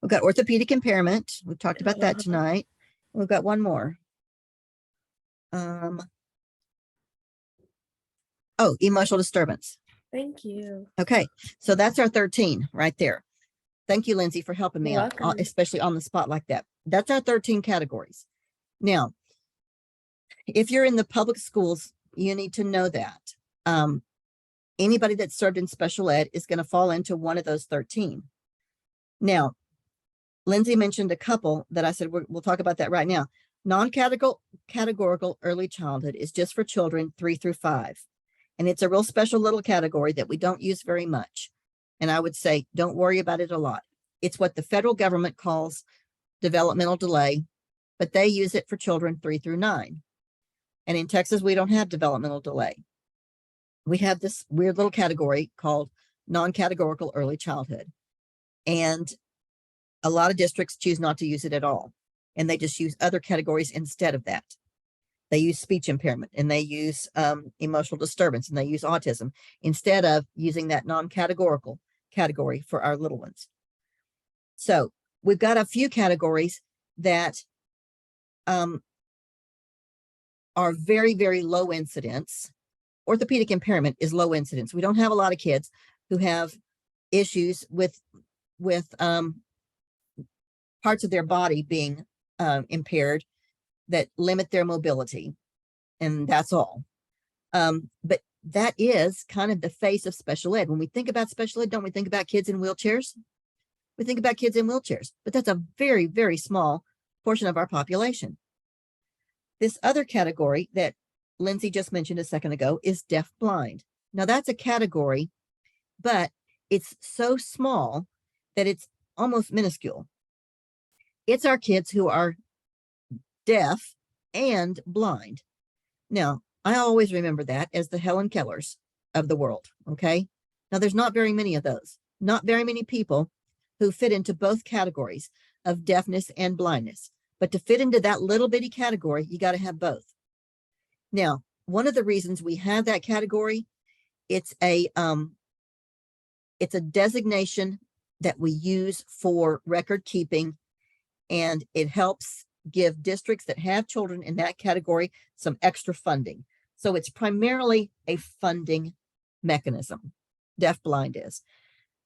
Speaker 1: got orthopedic impairment. We've talked about that tonight. We've got one more. Oh, emotional disturbance.
Speaker 2: Thank you.
Speaker 1: Okay, so that's our 13 right there. Thank you, Lindsay, for helping me
Speaker 2: You're
Speaker 1: out,
Speaker 2: welcome.
Speaker 1: especially on the spot like that. That's our 13 categories. Now, if you're in the public schools, you need to know that anybody that served in special ed is going to fall into one of those 13. Now, Lindsay mentioned a couple that I said we'll talk about that right now. Non-categorical early childhood is just for children 3 through 5. And it's a real special little category that we don't use very much. And I would say, don't worry about it a lot. It's what the federal government calls developmental delay, but they use it for children 3 through 9. And in Texas, we don't have developmental delay. We have this weird little category called non-categorical early childhood. And a lot of districts choose not to use it at all. And they just use other categories instead of that. They use speech impairment, and they use emotional disturbance, and they use autism instead of using that non-categorical category for our little ones. So we've got a few categories that are very, very low incidence. Orthopedic impairment is low incidence. We don't have a lot of kids who have issues with parts of their body being impaired that limit their mobility, and that's all. But that is kind of the face of special ed. When we think about special ed, don't we think about kids in wheelchairs? We think about kids in wheelchairs, but that's a very, very small portion of our population. This other category that Lindsay just mentioned a second ago is deaf blind. Now that's a category, but it's so small that it's almost minuscule. It's our kids who are deaf and blind. Now, I always remember that as the Helen Kellers of the world, okay? Now, there's not very many of those, not very many people who fit into both categories of deafness and blindness. But to fit into that little bitty category, you got to have both. Now, one of the reasons we have that category, it's a designation that we use for record keeping, and it helps give districts that have children in that category some extra funding. So it's primarily a funding mechanism, deaf blind is.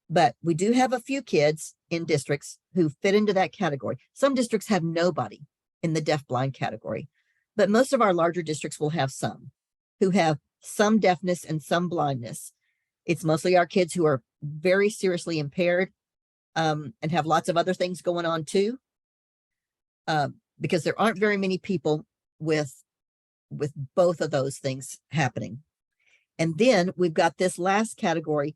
Speaker 1: But we do have a few kids in districts who fit into that category. Some districts have nobody in the deaf blind category, but most of our larger districts will have some who have some deafness and some blindness. It's mostly our kids who are very seriously impaired and have lots of other things going on too, because there aren't very many people with both of those things happening. And then we've got this last category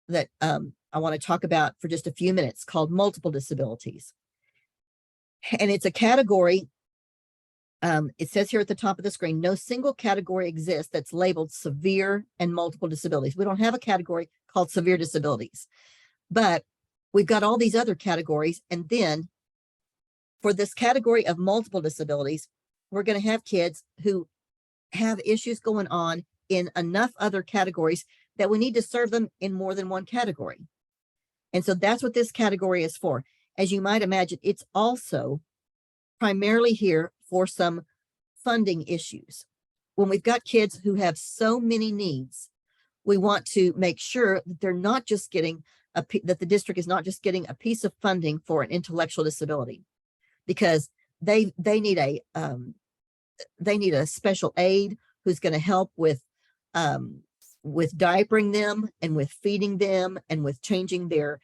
Speaker 1: that I want to talk about for just a few minutes, called multiple disabilities. And it's a category, it says here at the top of the screen, no single category exists that's labeled severe and multiple disabilities. We don't have a category called severe disabilities, but we've got all these other categories. And then for this category of multiple disabilities, we're going to have kids who have issues going on in enough other categories that we need to serve them in more than one category. And so that's what this category is for. As you might imagine, it's also primarily here for some funding issues. When we've got kids who have so many needs, we want to make sure that they're not just getting that the district is not just getting a piece of funding for an intellectual disability, because they need a special aide who's going to help with diapering them and with feeding them and with changing their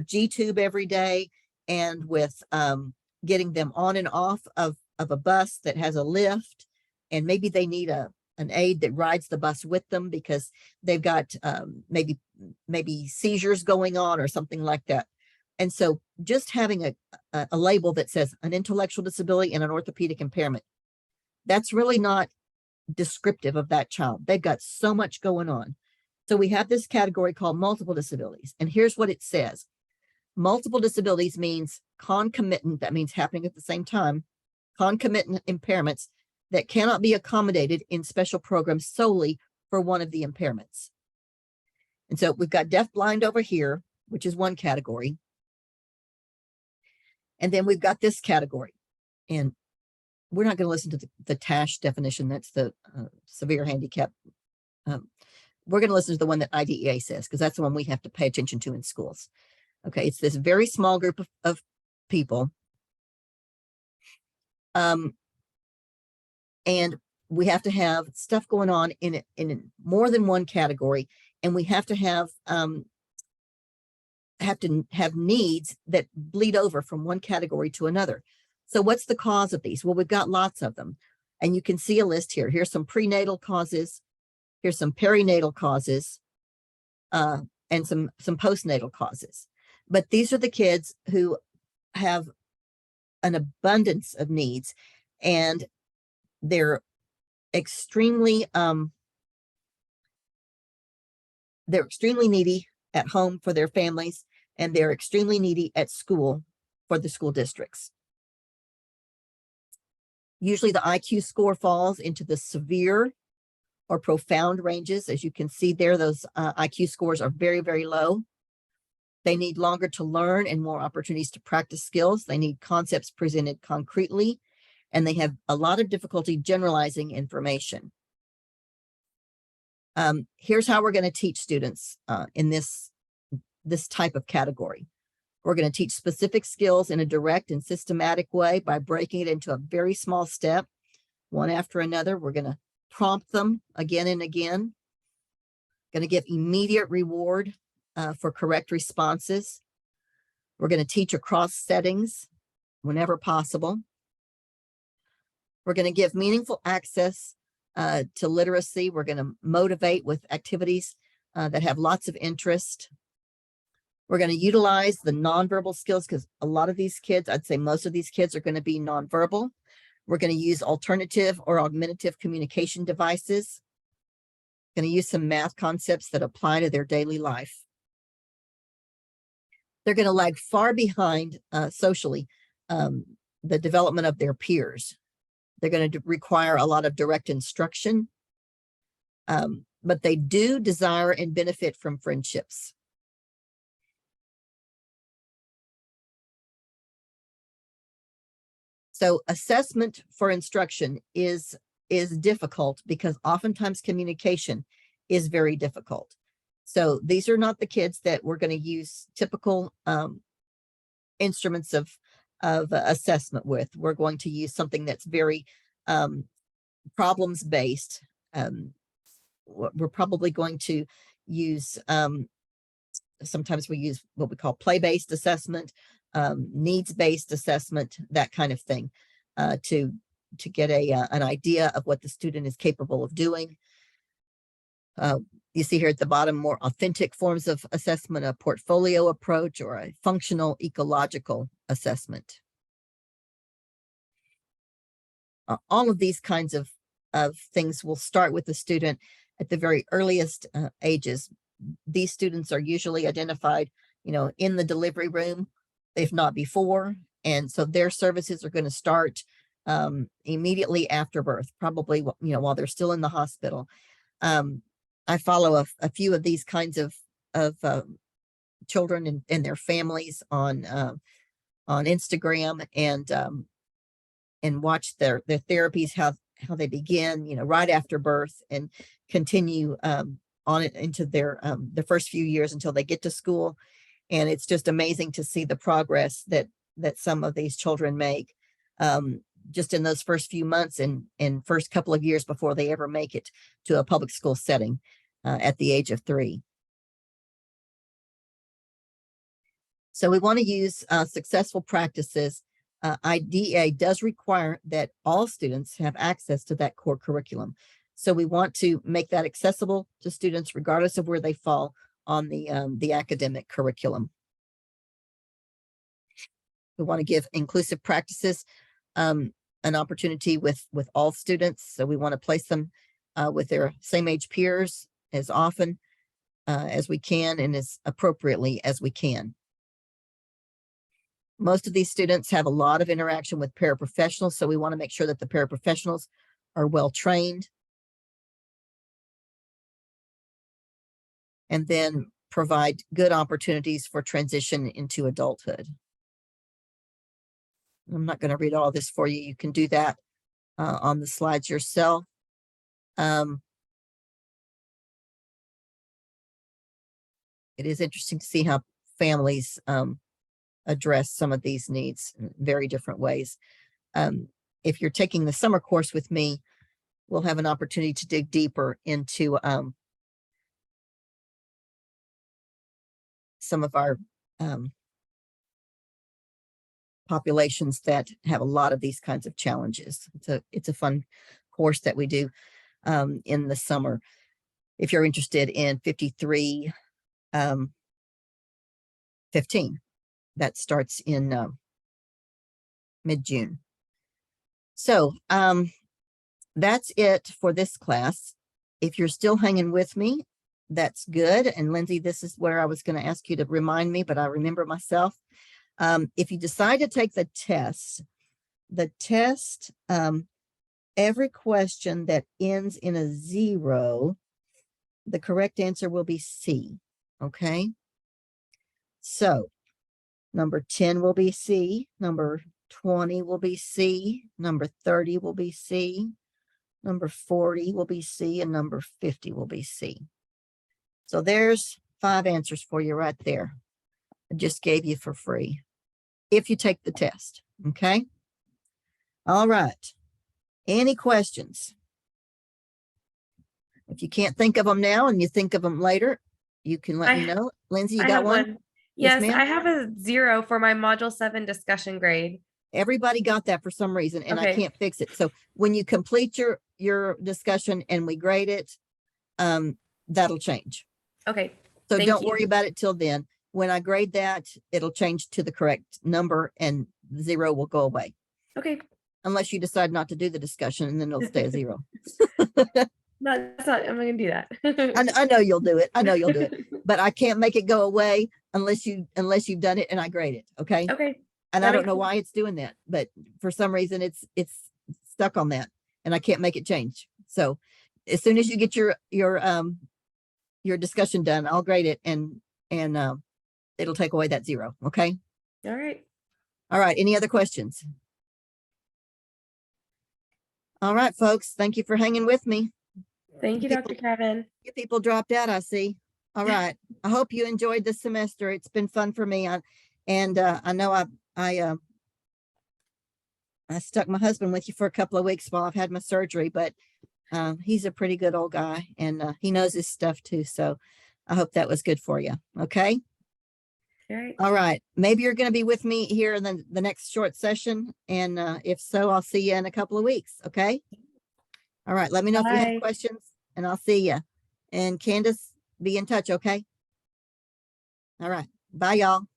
Speaker 1: G tube every day, and with getting them on and off of a bus that has a lift, and maybe they need an aide that rides the bus with them because they've got maybe seizures going on or something like that. And so just having a label that says an intellectual disability and an orthopedic impairment, that's really not descriptive of that child. They've got so much going on. So we have this category called multiple disabilities. And here's what it says. Multiple disabilities means concomitant, that means happening at the same time, concomitant impairments that cannot be accommodated in special programs solely for one of the impairments. And so we've got deaf blind over here, which is one category. And then we've got this category. And we're not going to listen to the TASH definition. That's the severe handicap. We're going to listen to the one that IDEA says, because that's the one we have to pay attention to in schools. Okay, it's this very small group of people. And we have to have stuff going on in more than one category. And we have to have needs that bleed over from one category to another. So what's the cause of these? Well, we've got lots of them. And you can see a list here. Here's some prenatal causes. Here's some perinatal causes, and some postnatal causes. But these are the kids who have an abundance of needs, and they're extremely needy at home for their families, and they're extremely needy at school for the school districts. Usually the IQ score falls into the severe or profound ranges. As you can see there, those IQ scores are very, very low. They need longer to learn and more opportunities to practice skills. They need concepts presented concretely, and they have a lot of difficulty generalizing information. Here's how we're going to teach students in this type of category. We're going to teach specific skills in a direct and systematic way by breaking it into a very small step, one after another. We're going to prompt them again and again. Going to give immediate reward for correct responses. We're going to teach across settings whenever possible. We're going to give meaningful access to literacy. We're going to motivate with activities that have lots of interest. We're going to utilize the nonverbal skills because a lot of these kids, I'd say most of these kids are going to be nonverbal. We're going to use alternative or augmentative communication devices. Going to use some math concepts that apply to their daily life. They're going to lag far behind socially the development of their peers. They're going to require a lot of direct instruction, but they do desire and benefit from friendships. So assessment for instruction is difficult because oftentimes communication is very difficult. So these are not the kids that we're going to use typical instruments of assessment with. We're going to use something that's very problems based. We're probably going to use sometimes we use what we call play-based assessment, needs-based assessment, that kind of thing, to get an idea of what the student is capable of doing. You see here at the bottom, more authentic forms of assessment, a portfolio approach, or a functional ecological assessment. All of these kinds of things will start with the student at the very earliest ages. These students are usually identified, in the delivery room, if not before. And so their services are going to start immediately after birth, probably, while they're still in the hospital. I follow a few of these kinds of children and their families on Instagram, and watch their therapies, how they begin, right after birth, and continue on it into their the first few years until they get to school. And it's just amazing to see the progress that some of these children make just in those first few months and first couple of years before they ever make it to a public school setting at the age of 3. So we want to use successful practices. IDEA does require that all students have access to that core curriculum. So we want to make that accessible to students regardless of where they fall on the academic curriculum. We want to give inclusive practices an opportunity with all students. So we want to place them with their same age peers as often as we can and as appropriately as we can. Most of these students have a lot of interaction with paraprofessionals, so we want to make sure that the paraprofessionals are well trained. And then provide good opportunities for transition into adulthood. I'm not going to read all this for you. You can do that on the slides yourself. It is interesting to see how families address some of these needs in very different ways. If you're taking the summer course with me, we'll have an opportunity to dig deeper into some of our populations that have a lot of these kinds of challenges. It's a fun course that we do in the summer. If you're interested in 5315, that starts in mid-June. So that's it for this class. If you're still hanging with me, that's good. And Lindsay, this is where I was going to ask you to remind me, but I remember myself. If you decide to take the test every question that ends in a 0, the correct answer will be C. Okay. So number 10 will be C. Number 20 will be C. Number 30 will be C. Number 40 will be C, and number 50 will be C. So there's 5 answers for you right there. I just gave you for free if you take the test. Okay. All right. Any questions? If you can't think of them now and you think of them later, you can let me know. Lindsay, you
Speaker 2: I
Speaker 1: got
Speaker 2: have
Speaker 1: one?
Speaker 2: Yes,
Speaker 1: ma'am?
Speaker 2: I have a 0 for my Module 7 discussion grade.
Speaker 1: Everybody got that for some reason, and I
Speaker 2: Okay.
Speaker 1: can't fix it. So when you complete your discussion and we grade it, that'll change.
Speaker 2: Okay.
Speaker 1: So
Speaker 2: Thank
Speaker 1: don't
Speaker 2: you.
Speaker 1: worry about it till then. When I grade that, it'll change to the correct number and 0 will go away.
Speaker 2: Okay.
Speaker 1: Unless you decide not to do the discussion, and then it'll stay a 0.
Speaker 2: No, that's not, I'm going to do that.
Speaker 1: I know you'll do it. I know you'll do it, but I can't make it go away unless you've done it and I grade it. Okay.
Speaker 2: Okay.
Speaker 1: And
Speaker 2: that
Speaker 1: I don't
Speaker 2: makes
Speaker 1: know
Speaker 2: sense.
Speaker 1: why it's doing that, but for some reason it's stuck on that and I can't make it change. So as soon as you get your discussion done, I'll grade it and it'll take away that 0. Okay.
Speaker 2: All right.
Speaker 1: All right. Any other questions? All right, folks. Thank you for hanging with me.
Speaker 2: Thank you, Dr. Kevin.
Speaker 1: You people dropped out, I see. All right. I hope you enjoyed this semester. It's been fun for me. I know I stuck my husband with you for a couple of weeks while I've had my surgery, but he's a pretty good old guy and he knows his stuff too. So I hope that was good for you. Okay.
Speaker 2: All right.
Speaker 1: All right. Maybe you're going to be with me here in the next short session. And if so, I'll see you in a couple of weeks. Okay. All right. Let me know if you
Speaker 2: Bye.
Speaker 1: have questions and I'll see you. And Candace, be in touch. Okay. All right. Bye, y'all.